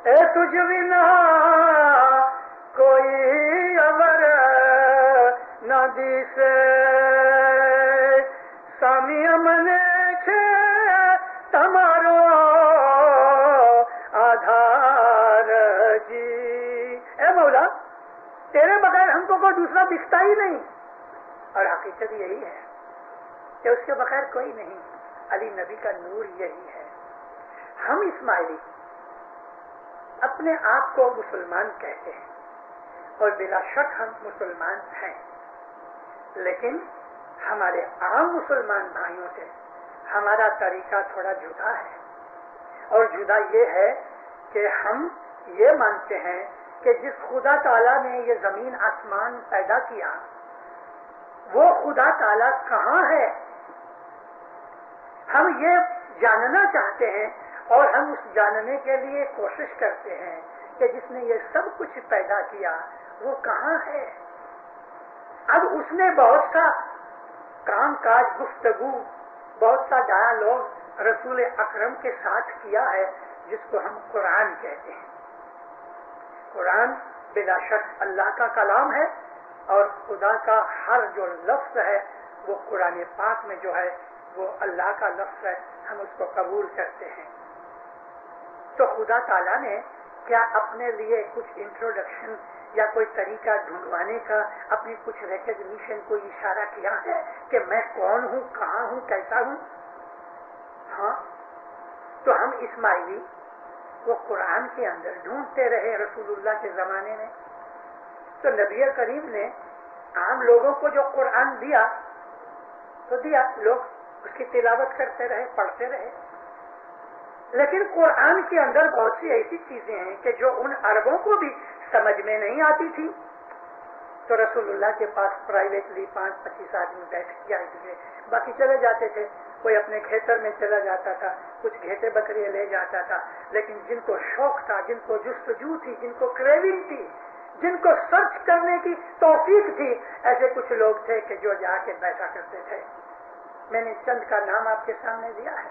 اے تجھ بنا کوئی امر نہ دیس سامی امن چھے تمارو آدھار جی۔ اے مولا تیرے بغیر ہم کو کوئی دوسرا دکھتا ہی نہیں، اور حقیقت یہی ہے کہ اس کے بغیر کوئی نہیں، علی نبی کا نور یہی ہے۔ ہم اسماعیلی اپنے آپ کو مسلمان کہتے ہیں اور بلا شک ہم مسلمان ہیں، لیکن ہمارے عام مسلمان بھائیوں سے ہمارا طریقہ تھوڑا جدا ہے، اور جدا یہ ہے کہ ہم یہ مانتے ہیں کہ جس خدا تعالیٰ نے یہ زمین آسمان پیدا کیا وہ خدا تعالیٰ کہاں ہے، ہم یہ جاننا چاہتے ہیں، اور ہم اس جاننے کے لیے کوشش کرتے ہیں کہ جس نے یہ سب کچھ پیدا کیا وہ کہاں ہے۔ اب اس نے بہت سا کام کاج، گفتگو، بہت سا ڈائیالوگ رسول اکرم کے ساتھ کیا ہے، جس کو ہم قرآن کہتے ہیں۔ قرآن بلا شک اللہ کا کلام ہے، اور خدا کا ہر جو لفظ ہے وہ قرآن پاک میں جو ہے وہ اللہ کا لفظ ہے، ہم اس کو قبول کرتے ہیں۔ تو خدا تعالیٰ نے کیا اپنے لیے کچھ انٹروڈکشن یا کوئی طریقہ ڈھونڈوانے کا، اپنی کچھ ریکگنیشن کو اشارہ کیا ہے کہ میں کون ہوں، کہاں ہوں، کیسا ہوں؟ ہاں، تو ہم اسماعیلی وہ قرآن کے اندر ڈھونڈتے رہے رسول اللہ کے زمانے میں۔ تو نبی کریم نے عام لوگوں کو جو قرآن دیا تو دیا، لوگ اس کی تلاوت کرتے رہے، پڑھتے رہے، لیکن قرآن کے اندر بہت سی ایسی چیزیں ہیں کہ جو ان عربوں کو بھی سمجھ میں نہیں آتی تھی۔ تو رسول اللہ کے پاس پرائیویٹلی 5-25 آدمی بیٹھ جائے تھے، باقی چلے جاتے تھے، کوئی اپنے کھیتر میں چلا جاتا تھا، کچھ گھیٹے بکریاں لے جاتا تھا، لیکن جن کو شوق تھا، جن کو جستجو تھی، جن کو کریونگ تھی، جن کو سرچ کرنے کی توفیق تھی، ایسے کچھ لوگ تھے کہ جو جا کے بیٹھا کرتے تھے۔ میں نے چند کا نام آپ کے سامنے دیا ہے.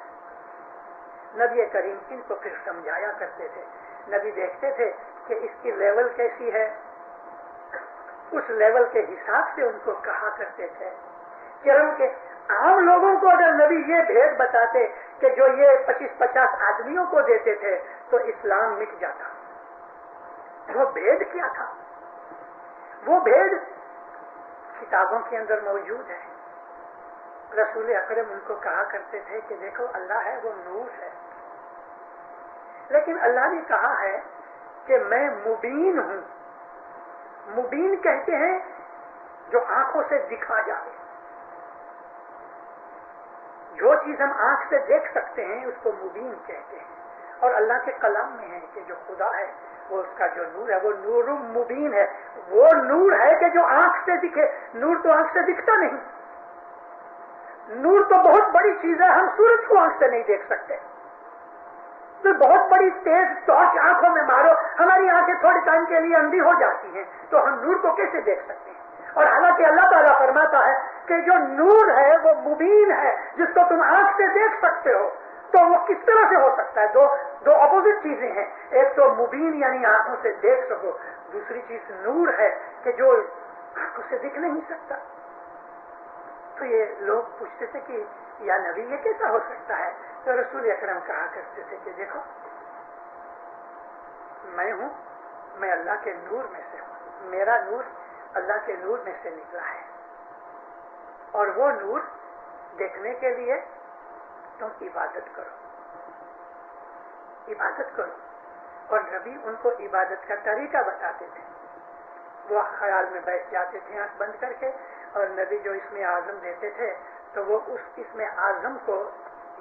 نبی کریم ان کو پھر سمجھایا کرتے تھے. نبی دیکھتے تھے کہ اس کی لیول کیسی ہے, اس لیول کے حساب سے ان کو کہا کرتے تھے. کہ عام لوگوں کو اگر نبی یہ بھید بتاتے کہ جو یہ 25-50 آدمیوں کو دیتے تھے تو اسلام مٹ جاتا. وہ بھید کیا تھا؟ وہ بھید کتابوں کے اندر موجود ہے. رسول اکرم ان کو کہا کرتے تھے کہ دیکھو اللہ ہے وہ نور ہے, لیکن اللہ نے کہا ہے کہ میں مبین ہوں. مبین کہتے ہیں جو آنکھوں سے دکھا جائے. جو چیز ہم آنکھ سے دیکھ سکتے ہیں اس کو مبین کہتے ہیں. اور اللہ کے کلام میں ہے کہ جو خدا ہے وہ اس کا جو نور ہے وہ نور مبین ہے. وہ نور ہے کہ جو آنکھ سے دکھے. نور تو آنکھ سے دکھتا نہیں. نور تو بہت بڑی چیز ہے, ہم سورج کو آنکھ سے نہیں دیکھ سکتے. تو بہت بڑی تیز ٹارچ آنکھوں میں مارو, ہماری آنکھیں تھوڑے ٹائم کے لیے اندھی ہو جاتی ہیں, تو ہم نور کو کیسے دیکھ سکتے ہیں؟ اور حالانکہ اللہ تعالیٰ فرماتا ہے کہ جو نور ہے وہ مبین ہے, جس کو تم آنکھ سے دیکھ سکتے ہو. تو وہ کس طرح سے ہو سکتا ہے؟ دو اپوزٹ چیزیں ہیں. ایک تو مبین یعنی آنکھوں سے دیکھ سکو, دوسری چیز نور ہے کہ جو آنکھوں سے دکھ نہیں سکتا. تو یہ لوگ پوچھتے تھے کہ یا نبی یہ کیسا ہو سکتا ہے؟ تو رسول اکرم کہا کرتے تھے کہ دیکھو میں ہوں, میں اللہ کے نور میں سے ہوں. میرا نور اللہ کے نور میں سے نکلا ہے, اور وہ نور دیکھنے کے لیے تم عبادت کرو, عبادت کرو. اور نبی ان کو عبادت کا طریقہ بتاتے تھے. وہ خیال میں بیٹھ جاتے تھے آنکھ بند کر کے, اور نبی جو اس میں اعظم دیتے تھے تو وہ اس میں اعظم کو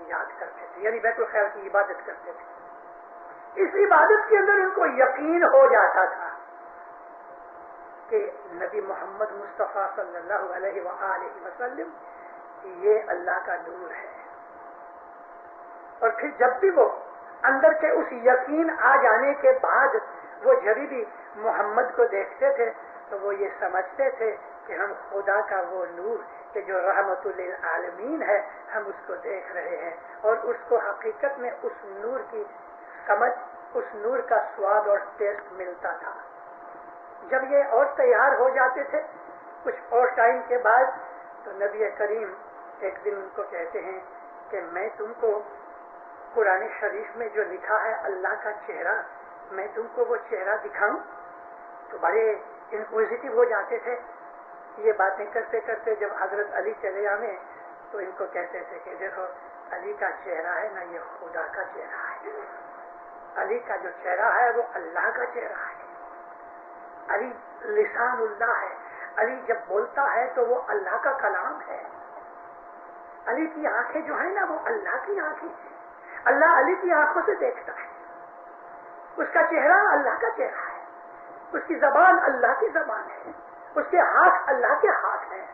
یاد کرتے تھے, یعنی بیت الخیال کی عبادت کرتے تھے. اس عبادت کے اندر ان کو یقین ہو جاتا تھا کہ نبی محمد مصطفیٰ صلی اللہ علیہ وآلہ وسلم یہ اللہ کا نور ہے. اور پھر جب بھی وہ اندر کے اس یقین آ جانے کے بعد وہ جبھی بھی محمد کو دیکھتے تھے تو وہ یہ سمجھتے تھے کہ ہم خدا کا وہ نور کہ جو رحمت للعالمین ہے ہم اس کو دیکھ رہے ہیں. اور اس کو حقیقت میں اس نور کی سمجھ, اس نور کا سواد اور ٹیسٹ ملتا تھا. جب یہ اور تیار ہو جاتے تھے کچھ اور ٹائم کے بعد تو نبی کریم ایک دن ان کو کہتے ہیں کہ میں تم کو قرآن شریف میں جو لکھا ہے اللہ کا چہرہ, میں تم کو وہ چہرہ دکھاؤں. تو بڑے انکوزیٹو ہو جاتے تھے. یہ باتیں کرتے کرتے جب حضرت علی چلے آنے تو ان کو کہتے تھے کہ دیکھو علی کا چہرہ ہے نا, یہ خدا کا چہرہ ہے. علی کا جو چہرہ ہے وہ اللہ کا چہرہ ہے. علی لسان اللہ ہے. علی جب بولتا ہے تو وہ اللہ کا کلام ہے. علی کی آنکھیں جو ہیں نا وہ اللہ کی آنکھیں ہیں. اللہ علی کی آنکھوں سے دیکھتا ہے. اس کا چہرہ اللہ کا چہرہ ہے. اس کی زبان اللہ کی زبان ہے. اس کے ہاتھ اللہ کے ہاتھ ہیں.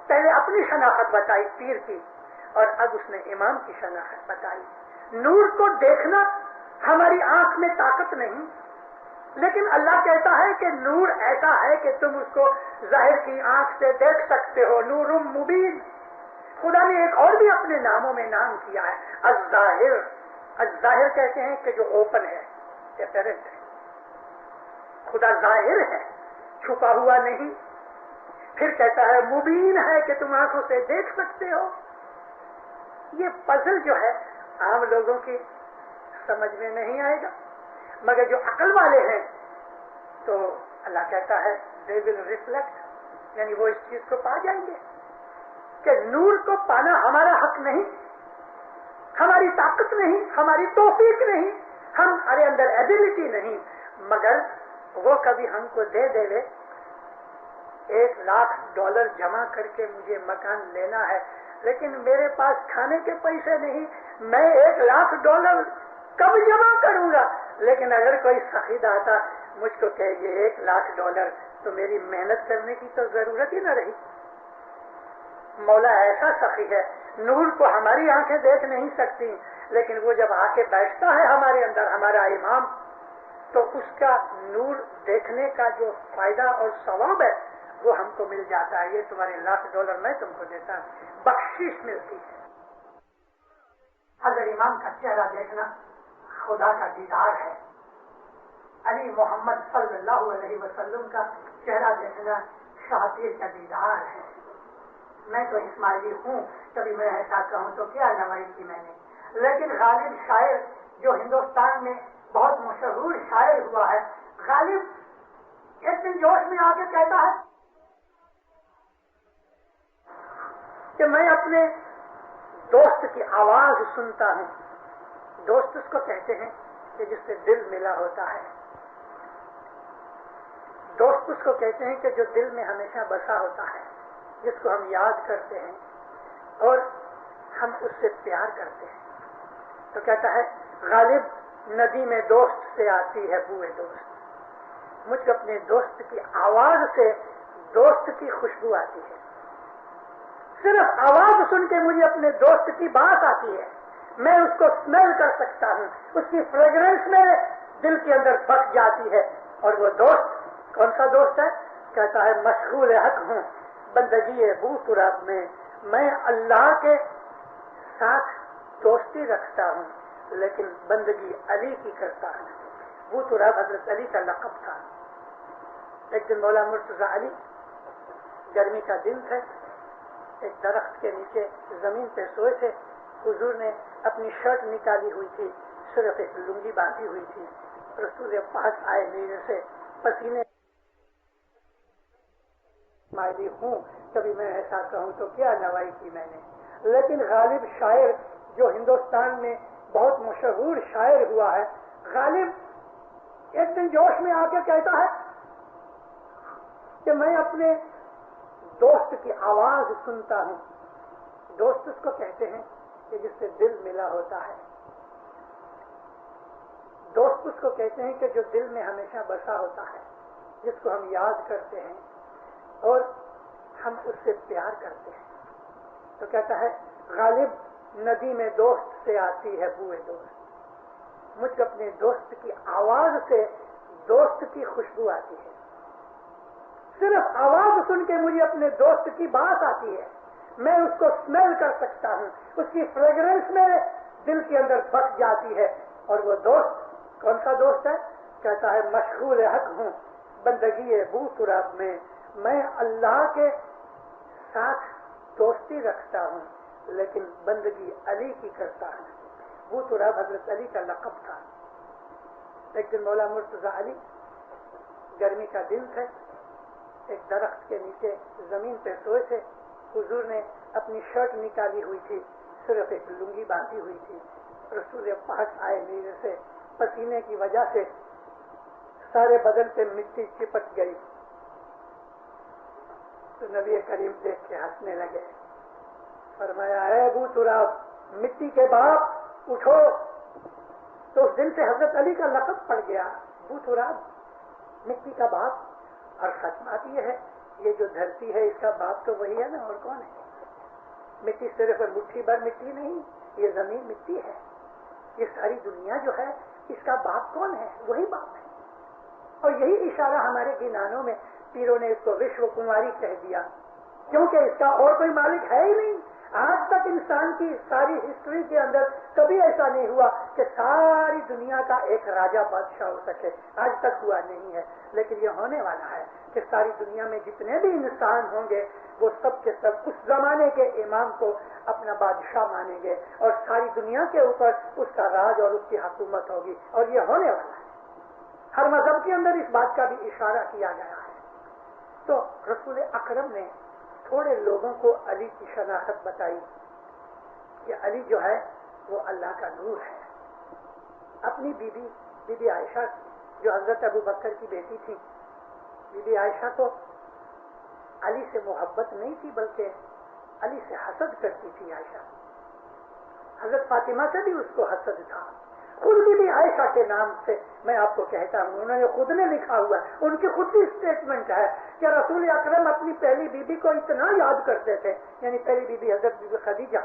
پہلے اپنی شناخت بتائی پیر کی, اور اب اس نے امام کی شناخت بتائی. نور کو دیکھنا ہماری آنکھ میں طاقت نہیں, لیکن اللہ کہتا ہے کہ نور ایسا ہے کہ تم اس کو ظاہر کی آنکھ سے دیکھ سکتے ہو. نور مبین. خدا نے ایک اور بھی اپنے ناموں میں نام کیا ہے, الظاہر. الظاہر کہتے ہیں کہ جو اوپن ہے, اپیرنٹ ہے. خدا ظاہر ہے, چھپا ہوا نہیں. پھر کہتا ہے مبین ہے کہ تم آنکھوں سے دیکھ سکتے ہو. یہ پزل جو ہے عام لوگوں کی سمجھ میں نہیں آئے گا, مگر جو عقل والے ہیں تو اللہ کہتا ہے they will reflect, یعنی وہ اس چیز کو پا جائیں گے کہ نور کو پانا ہمارا حق نہیں, ہماری طاقت نہیں, ہماری توفیق نہیں, ہمارے اندر ایبلٹی نہیں, مگر وہ کبھی ہم کو دے دے لے. $1,00,000 جمع کر کے مجھے مکان لینا ہے, لیکن میرے پاس کھانے کے پیسے نہیں, میں $1,00,000 کب جمع کروں گا. لیکن اگر کوئی سخی آتا مجھ کو کہ یہ $1,00,000 تو میری محنت کرنے کی تو ضرورت ہی نہ رہی. مولا ایسا سخی ہے, نور کو ہماری آنکھیں دیکھ نہیں سکتی, لیکن وہ جب آ کے بیٹھتا ہے ہمارے اندر, ہمارا امام, تو اس کا نور دیکھنے کا جو فائدہ اور ثواب ہے وہ ہم کو مل جاتا ہے. یہ تمہارے $1,00,000 میں تم کو دیتا ہوں. بخشش ملتی ہے. حضرت امام کا چہرہ دیکھنا خدا کا دیدار ہے. علی محمد صلی اللہ علیہ وسلم کا چہرہ دیکھنا شاہ پیر کا دیدار ہے. میں تو اسماعیلی ہوں, کبھی میں ایسا کہوں تو کیا نوائی کی میں نے. لیکن غالب شاعر جو ہندوستان میں بہت مشہور شاعر ہوا ہے, غالب ایک دن جوش میں آ کے کہتا ہے کہ میں اپنے دوست کی آواز سنتا ہوں. دوست اس کو کہتے ہیں کہ جس سے دل ملا ہوتا ہے. دوست اس کو کہتے ہیں کہ جو دل میں ہمیشہ بسا ہوتا ہے, جس کو ہم یاد کرتے ہیں اور ہم اس سے پیار کرتے ہیں. تو کہتا ہے غالب ندی میں دوست سے آتی ہے بوئے دوست. مجھ کو اپنے دوست کی آواز سے دوست کی خوشبو آتی ہے. صرف آواز سن کے مجھے اپنے دوست کی بات آتی ہے. میں اس کو اسمیل کر سکتا ہوں, اس کی فریگرنس میرے دل کے اندر بس جاتی ہے. اور وہ دوست کون سا دوست ہے؟ کہتا ہے مشغول حق ہوں بندگی بو تراب میں اللہ کے ساتھ دوستی رکھتا ہوں لیکن بندگی علی کی کرتا ہوں. بو تراب حضرت علی کا لقب تھا. ایک دن مولا مرتضی علی, گرمی کا دن تھا, ایک درخت کے نیچے زمین پہ سوئے تھے. حضور نے اپنی شرٹ نکالی ہوئی تھی, صرف ایک لنگی باندھی ہوئی تھی. رسول پاک آئے نیچے سے پسینے. مائلی ہوں, کبھی میں ایسا کہوں تو کیا نوائی کی میں نے. لیکن غالب شاعر جو ہندوستان میں بہت مشہور شاعر ہوا ہے, غالب ایک دن جوش میں آ کے کہتا ہے کہ میں اپنے دوست کی آواز سنتا ہوں. دوست اس کو کہتے ہیں کہ جس سے دل ملا ہوتا ہے. دوست اس کو کہتے ہیں کہ جو دل میں ہمیشہ بسا ہوتا ہے, جس کو ہم یاد کرتے ہیں اور ہم اس سے پیار کرتے ہیں. تو کہتا ہے غالب ندی میں دوست سے آتی ہے بوئے دوست. مجھ کو اپنے دوست کی آواز سے دوست کی خوشبو آتی ہے. صرف آواز سن کے مجھے اپنے دوست کی بات آتی ہے. میں اس کو اسمیل کر سکتا ہوں, اس کی فریگرنس میرے دل کے اندر بس جاتی ہے. اور وہ دوست کون سا دوست ہے؟ کہتا ہے مشغول حق ہوں بندگی بو تراب میں اللہ کے ساتھ دوستی رکھتا ہوں لیکن بندگی علی کی کرتا ہوں. بو تراب حضرت علی کا لقب تھا. ایک دن مولا مرتضی علی, گرمی کا دن تھا, ایک درخت کے نیچے زمین پہ سوئے تھے. حضور نے اپنی شرٹ نکالی ہوئی تھی, صرف ایک لنگی باندھی ہوئی تھی. رسول پاک آئے نیچے سے پسینے کی وجہ سے سارے بدن پہ مٹی چپٹ گئی. تو نبی کریم دیکھ کے ہنسنے لگے. فرمایا اے ابو تراب مٹی کے باپ اٹھو. تو اس دن سے حضرت علی کا لقب پڑ گیا ابو تراب مٹی کا باپ. اور سچ بات یہ ہے, یہ جو دھرتی ہے اس کا باپ تو وہی ہے نا, اور کون ہے؟ مٹی صرف مٹھی بھر مٹی نہیں, یہ زمین مٹی ہے. یہ ساری دنیا جو ہے اس کا باپ کون ہے؟ وہی باپ ہے. اور یہی اشارہ ہمارے گنانوں میں پیروں نے اس کو وشو کماری کہہ دیا, کیونکہ اس کا اور کوئی مالک ہے ہی نہیں. آج تک انسان کی ساری ہسٹری کے اندر کبھی ایسا نہیں ہوا کہ ساری دنیا کا ایک راجا بادشاہ ہو سکے. آج تک ہوا نہیں ہے, لیکن یہ ہونے والا ہے کہ ساری دنیا میں جتنے بھی انسان ہوں گے وہ سب کے سب اس زمانے کے امام کو اپنا بادشاہ مانیں گے اور ساری دنیا کے اوپر اس کا راج اور اس کی حکومت ہوگی. اور یہ ہونے والا ہے. ہر مذہب کے اندر اس بات کا بھی اشارہ کیا گیا ہے. تو رسول اکرم نے تھوڑے لوگوں کو علی کی شناخت بتائی کہ علی جو ہے وہ اللہ کا نور ہے. اپنی بی بی عائشہ جو حضرت ابو بکر کی بیٹی تھی, بی بی عائشہ کو علی سے محبت نہیں تھی بلکہ علی سے حسد کرتی تھی عائشہ. حضرت فاطمہ سے بھی اس کو حسد تھا. خود بھی عائشہ کے نام سے میں آپ کو کہتا ہوں, انہوں نے خود نے لکھا ہوا ہے, ان کی خود کی اسٹیٹمنٹ ہے کہ رسول اکرم اپنی پہلی بیوی کو اتنا یاد کرتے تھے, یعنی پہلی بیوی حضرت بی بی خدیجہ.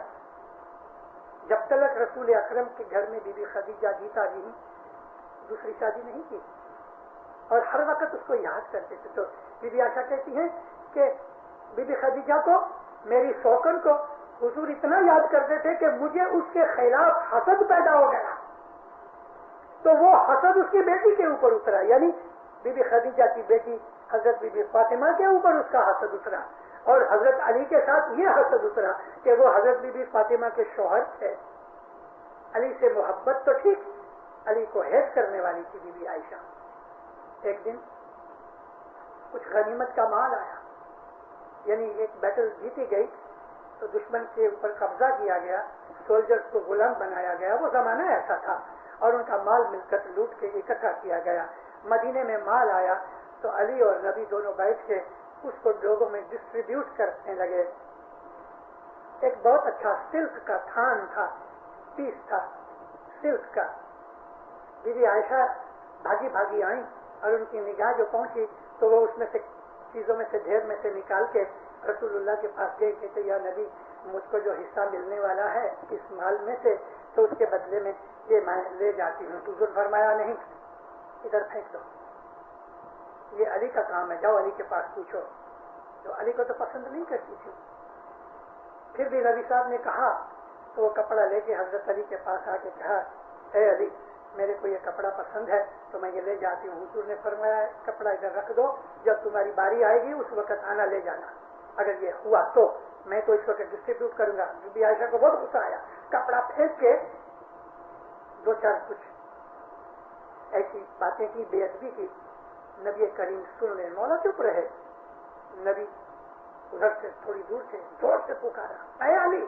جب تک رسول اکرم کے گھر میں بی بی خدیجہ جیتا نہیں, دوسری شادی نہیں کی, اور ہر وقت اس کو یاد کرتے تھے. تو بی بی عائشہ کہتی ہیں کہ بی بی خدیجہ کو، میری شوکن کو حضور اتنا یاد کرتے تھے کہ مجھے اس کے خلاف حسد پیدا ہو گیا، تو وہ حسد اس کی بیٹی کے اوپر اترا، یعنی بی بی خدیجہ کی بیٹی حضرت بی بی فاطمہ کے اوپر اس کا حسد اترا، اور حضرت علی کے ساتھ یہ حسد اترا کہ وہ حضرت بی بی فاطمہ کے شوہر تھے۔ علی سے محبت تو ٹھیک، علی کو ہیٹ کرنے والی تھی بی بی عائشہ۔ ایک دن کچھ غنیمت کا مال آیا، یعنی ایک بیٹل جیتی گئی تو دشمن کے اوپر قبضہ کیا گیا، سولجرز کو غلام بنایا گیا، وہ زمانہ ایسا تھا، اور ان کا مال ملکت لوٹ کے اکٹھا کیا گیا۔ مدینے میں مال آیا تو علی اور نبی دونوں بیٹھ کے اس کو لوگوں میں ڈسٹریبیوٹ کرنے لگے۔ ایک بہت اچھا سلک کا تھان تھا، پیس تھا سلک کا۔ بی بی عائشہ بھاگی بھاگی آئیں اور ان کی نگاہ جو پہنچی تو وہ اس میں سے چیزوں میں سے ڈھیر میں سے نکال کے رسول اللہ کے پاس گئے، کہتے یا نبی مجھ کو جو حصہ ملنے والا ہے اس مال میں سے تو اس کے بدلے میں یہ میں لے جاتی ہوں۔ حضور فرمایا نہیں، ادھر پھینک دو، یہ علی کا کام ہے، جاؤ علی کے پاس پوچھو۔ تو علی کو تو پسند نہیں کرتی تھی، پھر بھی نبی صاحب نے کہا تو وہ کپڑا لے کے حضرت علی کے پاس آ کے کہا اے علی میرے کو یہ کپڑا پسند ہے تو میں یہ لے جاتی ہوں۔ حضور نے فرمایا کپڑا ادھر رکھ دو، جب تمہاری باری آئے گی اس وقت آنا لے جانا، اگر یہ ہوا تو میں تو اس وقت ڈسٹریبیوٹ کروں گا۔ بی بی عائشہ کو بہت غصہ آیا، کپڑا پھینک کے دو چار کچھ ایسی باتیں کی، بے ادبی کی۔ نبی کریم سن لے، مولا چپ رہے۔ نبی ادھر سے تھوڑی دور سے زور سے پکارا اے علی،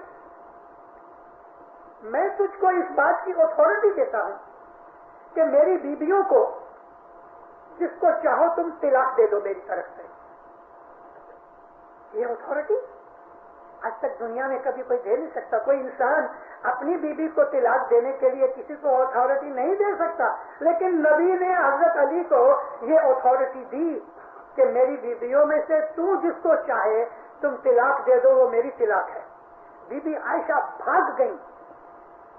میں تجھ کو اس بات کی اتھارٹی دیتا ہوں کہ میری بیویوں کو جس کو چاہو تم طلاق دے دو میری طرف سے۔ یہ اتھارٹی آج تک دنیا میں کبھی کوئی دے نہیں سکتا، کوئی انسان اپنی بیوی کو طلاق دینے کے لیے کسی کو اتھارٹی نہیں دے سکتا، لیکن نبی نے حضرت علی کو یہ اتھارٹی دی کہ میری بیویوں میں سے تو جس کو چاہے تم طلاق دے دو، وہ میری طلاق ہے۔ بی بی عائشہ بھاگ گئی،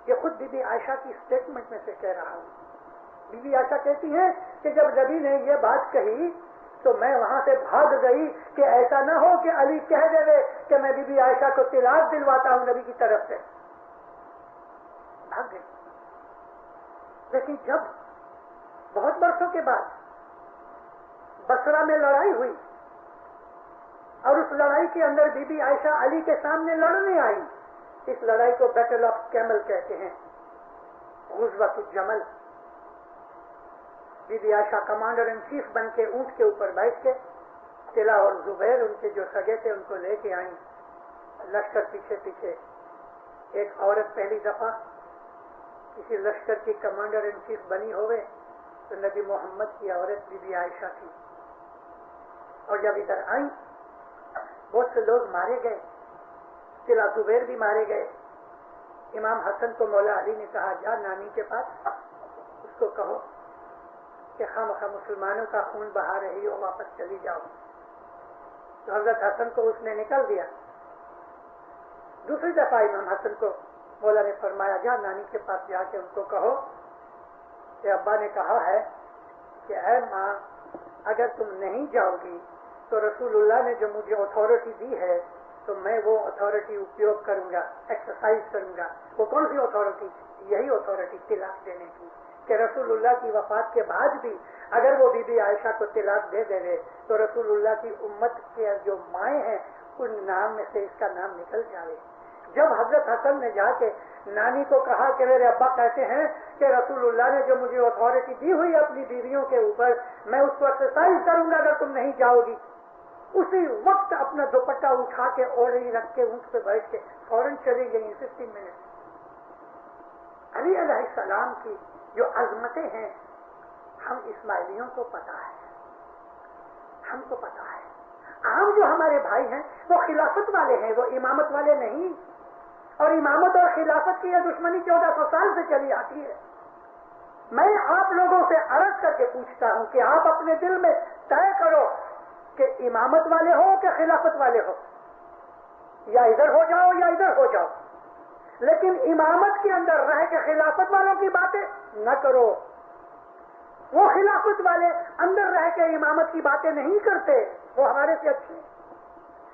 یہ خود بی بی عائشہ کی اسٹیٹمنٹ میں سے کہہ رہا ہوں۔ بی بی عائشہ کہتی ہے کہ جب نبی نے یہ بات کہی تو میں وہاں سے بھاگ گئی کہ ایسا نہ ہو کہ علی کہہ دے کہ میں بی بی عائشہ کو طلاق دلواتا ہوں نبی کی طرف سے۔ بھاگ گئی۔ لیکن جب بہت برسوں کے بعد بصرہ میں لڑائی ہوئی اور اس لڑائی کے اندر بی بی عائشہ علی کے سامنے لڑنے آئی، اس لڑائی کو بیٹل آف کیمل کہتے ہیں، غزوۃ الجمل۔ بی بی عائشہ کمانڈر ان چیف بن کے اونٹ کے اوپر بیٹھ کے طلحہ اور زبیر ان کے جو سگے تھے ان کو لے کے آئیں، لشکر پیچھے پیچھے۔ ایک عورت پہلی دفعہ کسی لشکر کی کمانڈر ان چیف بنی ہوئے تو نبی محمد کی عورت بی بی عائشہ تھی، اور جب ادھر آئیں بہت سے لوگ مارے گئے، طلحہ زبیر بھی مارے گئے۔ امام حسن کو مولا علی نے کہا جا نانی کے پاس، اس کو کہو کہ خامخواہ مسلمانوں کا خون بہا رہی ہو، واپس چلی جاؤ۔ تو حضرت حسن کو اس نے نکل دیا۔ دوسری دفعہ امام حسن کو مولا نے فرمایا جا نانی کے پاس جا کے ان کو کہو کہ ابا نے کہا ہے کہ اے ماں اگر تم نہیں جاؤ گی تو رسول اللہ نے جو مجھے اتھارٹی دی ہے تو میں وہ اتھارٹی اپیوگ کروں گا، ایکسرسائز کروں گا۔ وہ کون سی اتھارٹی؟ یہی اتھارٹی طلاق دینے کی، کہ رسول اللہ کی وفات کے بعد بھی اگر وہ بی بی عائشہ کو طلاق دے دے تو رسول اللہ کی امت کے جو مائیں ہیں ان نام میں سے اس کا نام نکل جائے۔ جب حضرت حسن نے جا کے نانی کو کہا کہ میرے ابا کہتے ہیں کہ رسول اللہ نے جو مجھے اتھارٹی دی ہوئی اپنی بیویوں کے اوپر میں اس کو ایکسرسائز کروں گا اگر تم نہیں جاؤ گی، اسی وقت اپنا دوپٹہ اٹھا کے اوڑھنی رکھ کے اونٹ پہ بیٹھ کے فوراً چلی گئی 15 منٹ۔ علی علیہ السلام کی جو عظمتیں ہیں ہم اسماعیلیوں کو پتا ہے، ہم کو پتا ہے۔ عام جو ہمارے بھائی ہیں وہ خلافت والے ہیں، وہ امامت والے نہیں، اور امامت اور خلافت کی یہ دشمنی 1400 سال سے چلی آتی ہے۔ میں آپ لوگوں سے عرض کر کے پوچھتا ہوں کہ آپ اپنے دل میں طے کرو کہ امامت والے ہو کہ خلافت والے ہو، یا ادھر ہو جاؤ یا ادھر ہو جاؤ، لیکن امامت کے اندر رہ کے خلافت والوں کی باتیں نہ کرو۔ وہ خلافت والے اندر رہ کے امامت کی باتیں نہیں کرتے، وہ ہمارے سے اچھے،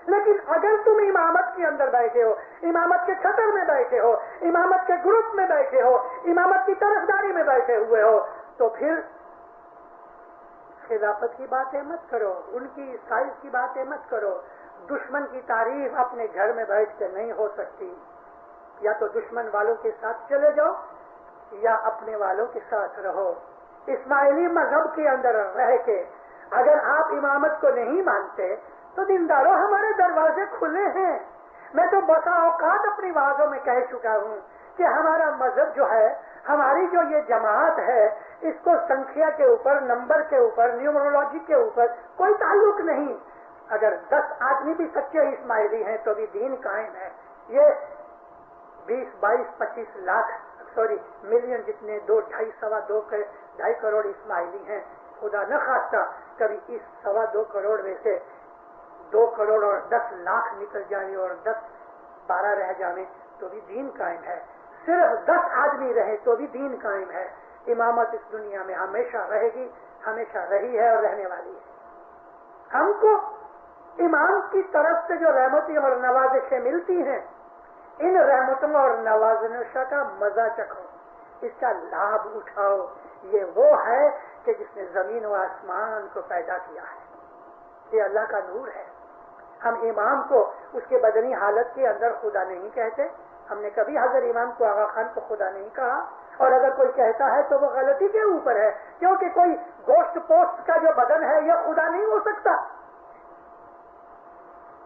لیکن اگر تم امامت کے اندر بیٹھے ہو، امامت کے چھتر میں بیٹھے ہو، امامت کے گروپ میں بیٹھے ہو، امامت کی طرفداری میں بیٹھے ہوئے ہو، تو پھر خلافت کی باتیں مت کرو، ان کی سائز کی باتیں مت کرو. دشمن کی تعریف اپنے گھر میں بیٹھ کے نہیں ہو سکتی. یا تو دشمن والوں کے ساتھ چلے جاؤ یا اپنے والوں کے ساتھ رہو. اسماعیلی مذہب کے اندر رہ کے اگر آپ امامت کو نہیں مانتے تو دینداروں ہمارے دروازے کھلے ہیں. میں تو بسا اوقات اپنی وعظوں میں کہہ چکا ہوں کہ ہمارا مذہب جو ہے، ہماری جو یہ جماعت ہے، اس کو سنکھیا کے اوپر، نمبر کے اوپر، نیومرولوجی کے اوپر کوئی تعلق نہیں. اگر 10 آدمی بھی سچے اسماعیلی ہیں تو بھی دین قائم ہے. یہ 20, 22, 25 لاکھ ملین جتنے 2, 2.5, 2.5 کروڑ اسماعیلی ہیں. خدا نہ خواستہ کبھی اس 2.25 کروڑ میں سے 2 کروڑ اور 10 لاکھ نکل جائیں اور 10, 12 رہ جائیں تو بھی دین قائم ہے. صرف 10 آدمی رہے تو بھی دین قائم ہے. امامت اس دنیا میں ہمیشہ رہے گی، ہمیشہ رہی ہے اور رہنے والی ہے. ہم کو امام کی طرف سے جو رحمتیں اور نوازشیں ملتی ہیں، ان رحمتوں اور نوازشوں کا مزہ چکھو، اس کا لابھ اٹھاؤ. یہ وہ ہے کہ جس نے زمین و آسمان کو پیدا کیا ہے. یہ اللہ کا نور ہے. ہم امام کو اس کے بدنی حالت کے اندر خدا نہیں کہتے. ہم نے کبھی حضرت امام کو آغا خان کو خدا نہیں کہا، اور اگر کوئی کہتا ہے تو وہ غلطی کے اوپر ہے، کیونکہ کوئی گوشت پوست کا جو بدن ہے یہ خدا نہیں ہو سکتا.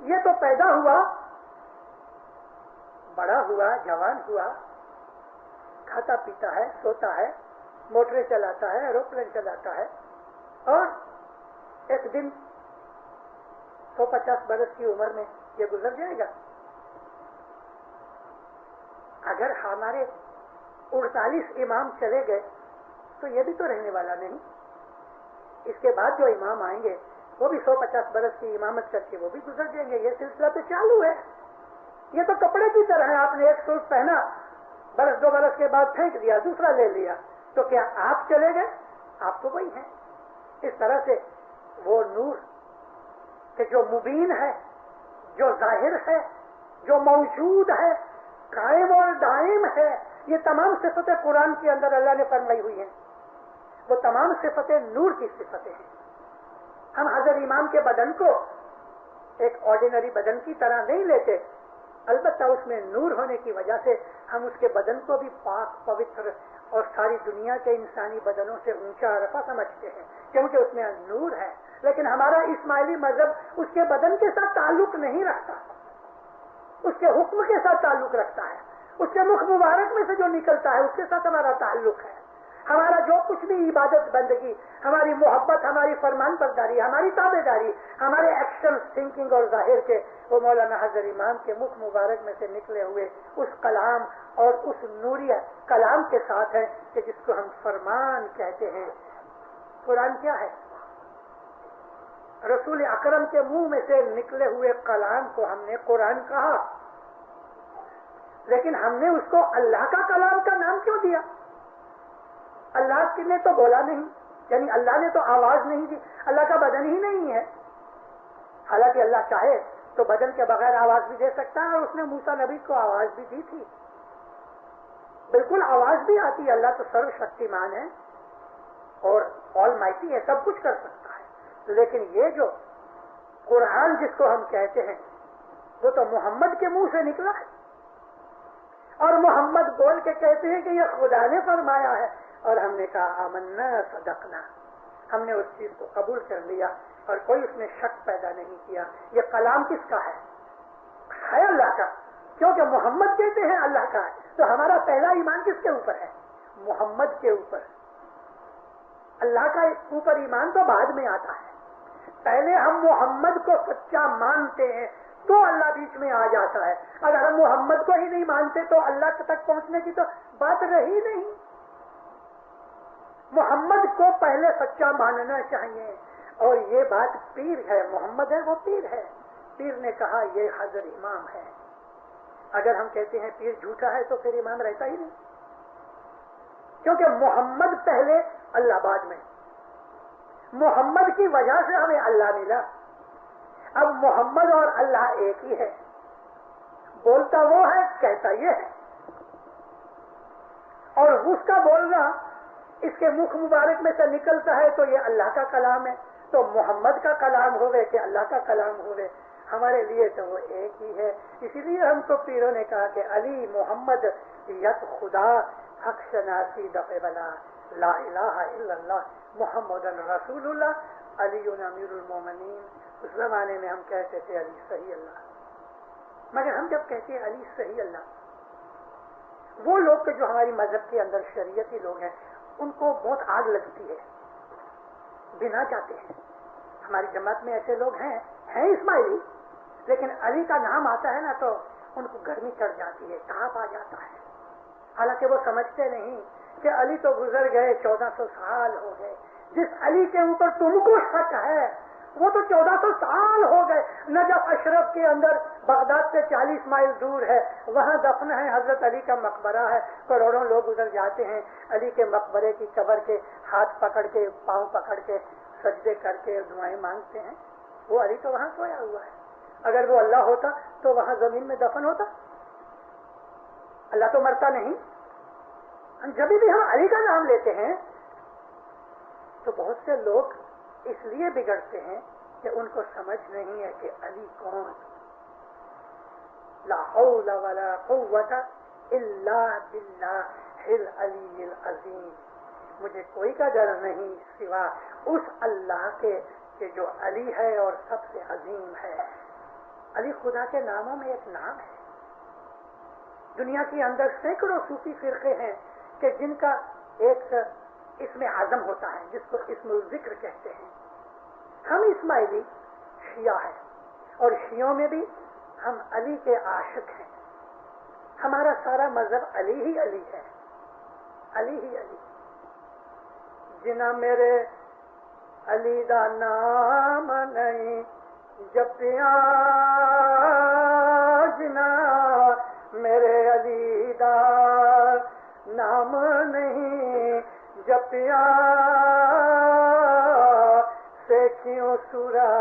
یہ تو پیدا ہوا، بڑا ہوا، جوان ہوا، کھاتا پیتا ہے، سوتا ہے، موٹریں چلاتا ہے، ایروپلین چلاتا ہے، اور ایک دن 150 برس کی عمر میں یہ گزر جائے گا. اگر ہمارے 48 امام چلے گئے تو یہ بھی تو رہنے والا نہیں. اس کے بعد جو امام آئیں گے وہ بھی 150 برس کی امامت کر کے وہ بھی گزر جائیں گے. یہ سلسلہ تو چالو ہے. یہ تو کپڑے کی طرح ہے. آپ نے ایک سوٹ پہنا، برس 2 برس کے بعد پھینک دیا، دوسرا لے لیا، تو کیا آپ چلے گئے؟ آپ تو وہی ہیں. اس طرح سے وہ نور کہ جو مبین ہے، جو ظاہر ہے، جو موجود ہے، قائم اور دائم ہے، یہ تمام صفتیں قرآن کے اندر اللہ نے فرمائی ہوئی ہیں. وہ تمام صفتیں نور کی صفتیں ہیں. ہم حضرت امام کے بدن کو ایک آرڈینری بدن کی طرح نہیں لیتے، البتہ اس میں نور ہونے کی وجہ سے ہم اس کے بدن کو بھی پاک، پوتر اور ساری دنیا کے انسانی بدنوں سے اونچا رفع سمجھتے ہیں، کیونکہ اس میں نور ہے. لیکن ہمارا اسماعیلی مذہب اس کے بدن کے ساتھ تعلق نہیں رکھتا، اس کے حکم کے ساتھ تعلق رکھتا ہے. اس کے مخ مبارک میں سے جو نکلتا ہے اس کے ساتھ ہمارا تعلق ہے. ہمارا جو کچھ بھی عبادت بندگی، ہماری محبت، ہماری فرمان برداری، ہماری تابع داری، ہمارے ایکشن، تھنکنگ اور ظاہر کے وہ مولانا حضرت امام کے مخ مبارک میں سے نکلے ہوئے اس کلام اور اس نوری کلام کے ساتھ ہے کہ جس کو ہم فرمان کہتے ہیں. قرآن کیا ہے؟ رسول اکرم کے منہ میں سے نکلے ہوئے کلام کو ہم نے قرآن کہا، لیکن ہم نے اس کو اللہ کا کلام کا نام کیوں دیا؟ اللہ نے تو بولا نہیں، یعنی اللہ نے تو آواز نہیں دی. اللہ کا بدن ہی نہیں ہے. حالانکہ اللہ چاہے تو بدن کے بغیر آواز بھی دے سکتا ہے، اور اس نے موسیٰ نبی کو آواز بھی دی تھی. بالکل آواز بھی آتی ہے. اللہ تو سرو شکتیمان ہے اور آل مائٹی ہے، سب کچھ کر سکتا ہے. لیکن یہ جو قرآن جس کو ہم کہتے ہیں وہ تو محمد کے منہ سے نکلا ہے، اور محمد بول کے کہتے ہیں کہ یہ خدا نے فرمایا ہے، اور ہم نے کہا آمنا صدقنا، ہم نے اس چیز کو قبول کر لیا اور کوئی اس میں شک پیدا نہیں کیا. یہ کلام کس کا ہے اللہ کا، کیونکہ محمد کہتے ہیں اللہ کا ہے. تو ہمارا پہلا ایمان کس کے اوپر ہے؟ محمد کے اوپر. اللہ کا اوپر ایمان تو بعد میں آتا ہے. پہلے ہم محمد کو سچا مانتے ہیں تو اللہ بیچ میں آ جاتا ہے. اگر ہم محمد کو ہی نہیں مانتے تو اللہ تک پہنچنے کی تو بات رہی نہیں. محمد کو پہلے سچا ماننا چاہیے. اور یہ بات پیر ہے، محمد ہے وہ پیر ہے. پیر نے کہا یہ حضرت امام ہے. اگر ہم کہتے ہیں پیر جھوٹا ہے تو پھر امام رہتا ہی نہیں، کیونکہ محمد پہلے اللہ بعد میں. محمد کی وجہ سے ہمیں اللہ ملا. اب محمد اور اللہ ایک ہی ہے، بولتا وہ ہے، کہتا یہ ہے، اور اس کا بولنا اس کے مکھ مبارک میں سے نکلتا ہے تو یہ اللہ کا کلام ہے، تو محمد کا کلام ہوئے کہ اللہ کا کلام ہوئے، ہمارے لیے تو وہ ایک ہی ہے۔ اسی لیے ہم کو پیروں نے کہا کہ علی محمد یک خدا حق شناسی دفع بلا لا الہ الا اللہ محمد رسول اللہ علی امیر المومنین۔ اس زمانے میں ہم کہتے تھے علی صحیح اللہ، مگر ہم جب کہتے ہیں علی صحیح اللہ، وہ لوگ کہ جو ہماری مذہب کے اندر شریعتی لوگ ہیں ان کو بہت آگ لگتی ہے، بنا چاہتے ہیں۔ ہماری جماعت میں ایسے لوگ ہیں اسماعیلی، لیکن علی کا نام آتا ہے نا تو ان کو گرمی چڑھ جاتی ہے، تاپ آ جاتا ہے، حالانکہ وہ سمجھتے نہیں کہ علی تو گزر گئے، 1400 سال ہو گئے۔ جس علی کے اوپر تم کو شک ہے وہ تو 1400 سال ہو گئے۔ نجف اشرف کے اندر بغداد سے 40 مائل دور ہے، وہاں دفن ہے، حضرت علی کا مقبرہ ہے، کروڑوں لوگ گزر جاتے ہیں علی کے مقبرے کی قبر کے ہاتھ پکڑ کے پاؤں پکڑ کے سجدے کر کے دعائیں مانگتے ہیں۔ وہ علی تو وہاں سویا ہوا ہے، اگر وہ اللہ ہوتا تو وہاں زمین میں دفن ہوتا؟ اللہ تو مرتا نہیں۔ جب بھی ہم علی کا نام لیتے ہیں تو بہت سے لوگ اس لیے بگڑتے ہیں کہ ان کو سمجھ نہیں ہے کہ علی کون۔ لا حول ولا قوت الا باللہ العلی العظیم، مجھے کوئی کا ڈر نہیں سوا اس اللہ کے کہ جو علی ہے اور سب سے عظیم ہے۔ علی خدا کے ناموں میں ایک نام ہے۔ دنیا کے اندر سینکڑوں صوفی فرقے ہیں کہ جن کا ایک اسم اعظم ہوتا ہے جس کو اسم الذکر کہتے ہیں۔ ہم اسماعیلی شیعہ ہیں اور شیعوں میں بھی ہم علی کے عاشق ہیں، ہمارا سارا مذہب علی ہی علی ہے، علی ہی علی۔ جنا میرے علی دا نام نہیں جپیا، جنا میرے علی دا نام نہیں جپیا، سیکھیوں سورا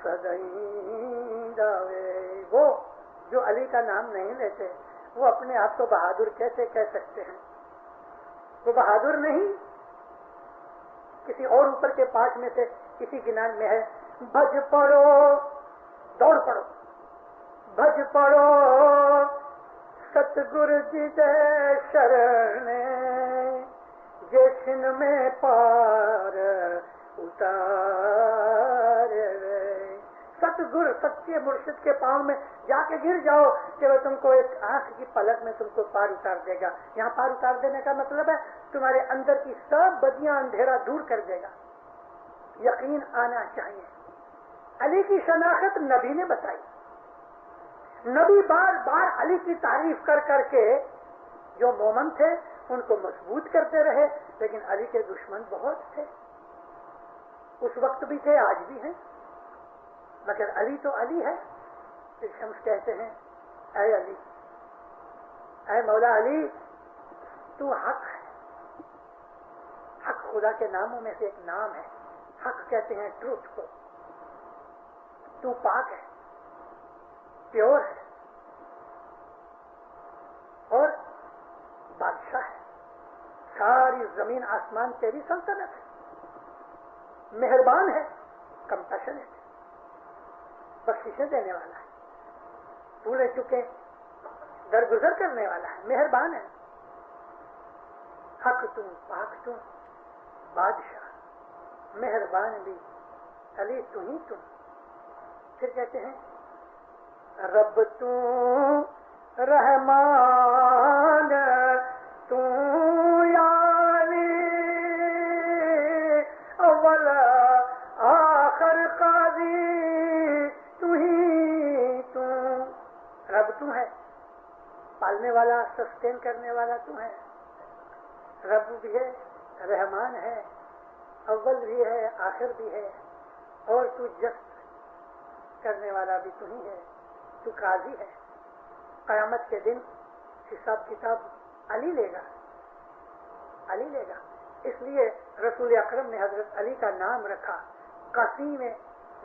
سدائیں داوے۔ وہ جو علی کا نام نہیں لیتے وہ اپنے آپ کو بہادر کیسے کہہ سکتے ہیں؟ وہ بہادر نہیں، کسی اور اوپر کے پاٹ میں سے کسی گنان میں ہے، بھج پڑو، دوڑ پڑو، بھج پڑو ستگر جی دے شرنے، جیشن میں پار اتارے۔ ستگر سچے مرشد کے پاؤں میں جا کے گر جاؤ کہ وہ تم کو ایک آنکھ کی پلک میں تم کو پار اتار دے گا۔ یہاں پار اتار دینے کا مطلب ہے تمہارے اندر کی سب بدیاں اندھیرا دور کر دے گا۔ یقین آنا چاہیے۔ علی کی شناخت نبی نے بتائی، نبی بار بار علی کی تعریف کر کر کے جو مومن تھے ان کو مضبوط کرتے رہے، لیکن علی کے دشمن بہت تھے، اس وقت بھی تھے، آج بھی ہیں، مگر علی تو علی ہے۔ پھر شمس کہتے ہیں اے علی، اے مولا علی، تو حق ہے۔ حق خدا کے ناموں میں سے ایک نام ہے، حق کہتے ہیں ٹروتھ کو۔ تو پاک ہے، پیور ہے اور بادشاہ ہے، ساری زمین آسمان تیری سلطنت ہے، مہربان ہے، کمپیشنیٹ، بخششیں دینے والا ہے، بھولے چکے درگزر کرنے والا ہے، مہربان ہے۔ حق تم، پاک تم، بادشاہ، مہربان بھی، علی تو ہی تم۔ پھر کہتے ہیں رب تو رحمان تو یعنی اول آخر قاضی تو ہی تو۔ رب تو ہے، پالنے والا، سسٹین کرنے والا تو ہے، رب بھی ہے، رحمان ہے، اول بھی ہے، آخر بھی ہے، اور تو جسٹ کرنے والا بھی تو ہی ہے، تو قاضی ہے۔ قیامت کے دن حساب کتاب علی لے گا، علی لے گا۔ اس لیے رسول اکرم نے حضرت علی کا نام رکھا قاسم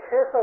600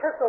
600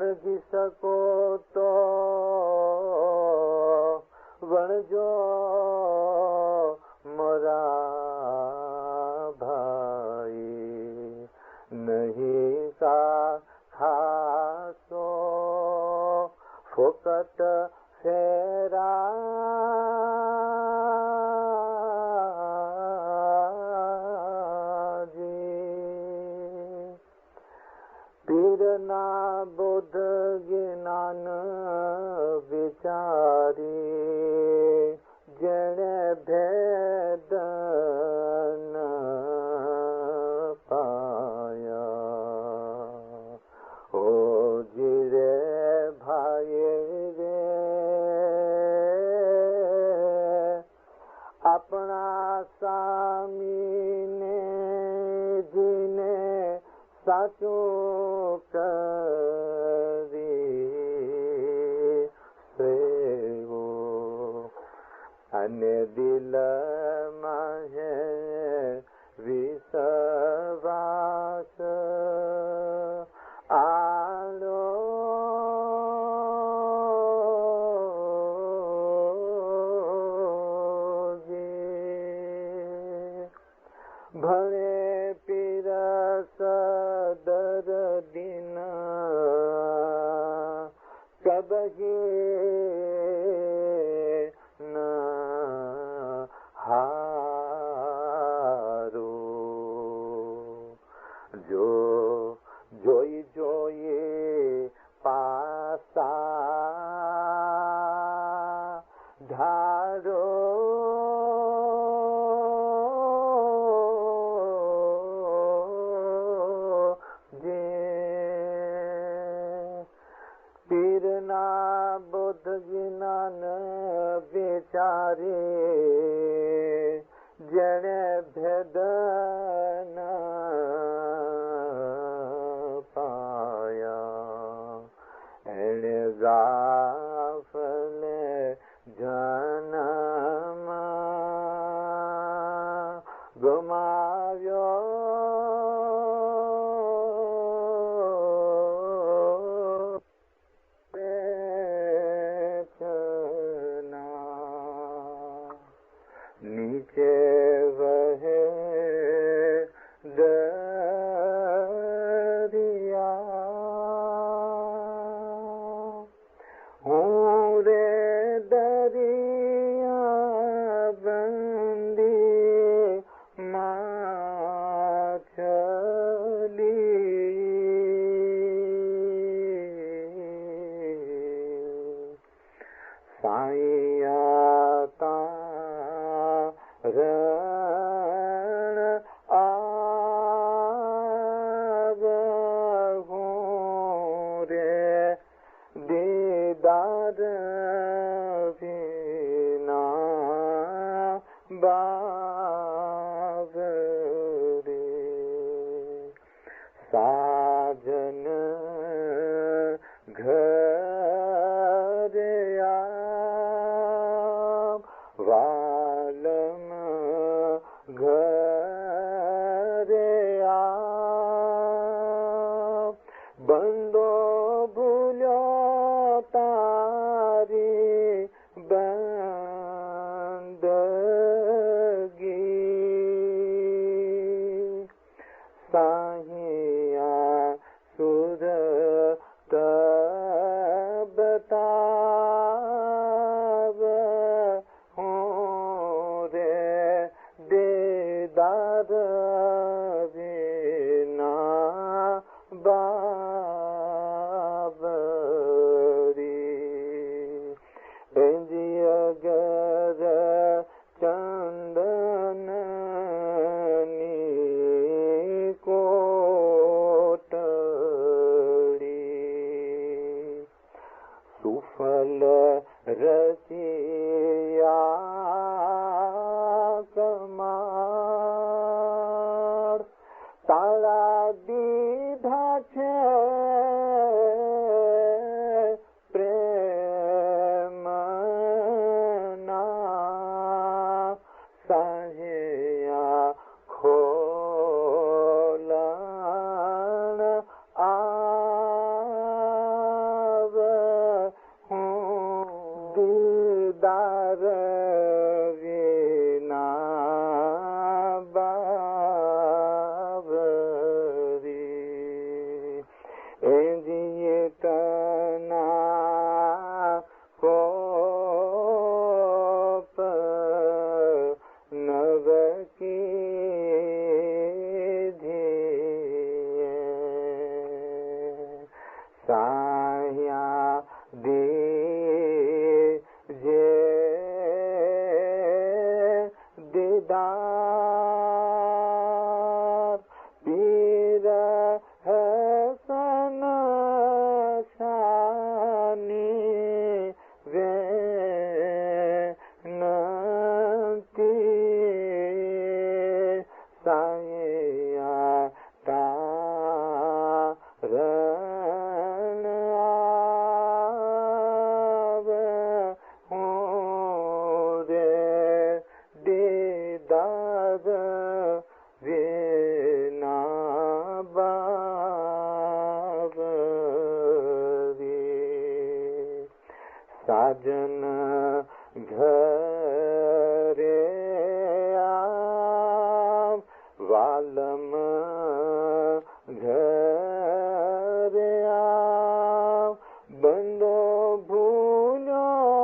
વણગી શકો તો વણજો મોરા ભાઈ, નહીં કા ખાસો ફોકટ ફેરાજી. પીરના બોધ જ્ઞાન વિચારી જેણે ભેદ ન પાયા. ઓ જીરે ભાઈ રે, આપણા સ્વામીને જીને સાચું કરી સેવો, અને દિલમાં હે વિશ્વાસ આલો ભલે પીરસ દર્દીન કબહી ન હારું. જો જોઈ જોઈ પાસા ધારો, પીરના બોધ જ્ઞાન વિચારે જેણે ભેદ ન પાયા, એણે ગાફલે જન્મ ગુમાવ્યો. નીચે વહે દરિયા, હું રે દરિયા બંદી માછલી. સાયા રણ આવહું રે દીદાર વિના બાવરે. સાજન ઘરે વાલમ ઘરે બંદો ભૂલ્યો તારી બંદગી. સાહિયા સુર બતાવ દીદાર વિના બાવરી. બેંજી અગર ચંદનની કોટડી, સુફલ રચિયા કમાડ, તાળા દીધા છે પ્રેમના સાહિયા ખોલણ આ સાજન ઘરે આવ વાલમ ઘરે આવ બંદો ભૂલ્યો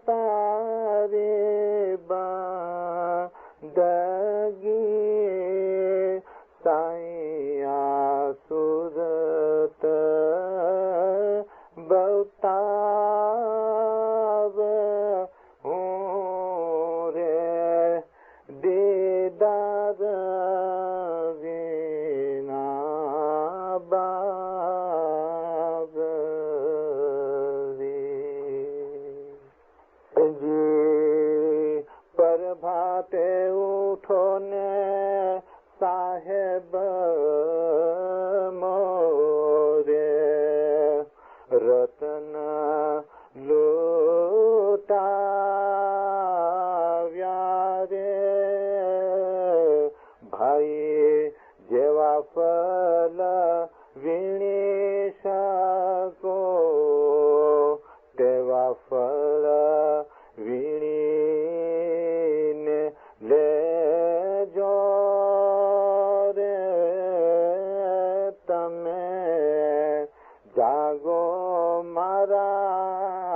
તારે બંદગી સાયા સુરત બતાવ હું રે દીદાર વિના બાવરી પ્રભાતે ઉઠો ને સાહેબ મોરે રતન લૂટાવ્યા રે ભાઈ જેવા ફલ વીણી શકો તેવા ફળ વીણીને લેજો રે તમે જાગો મારા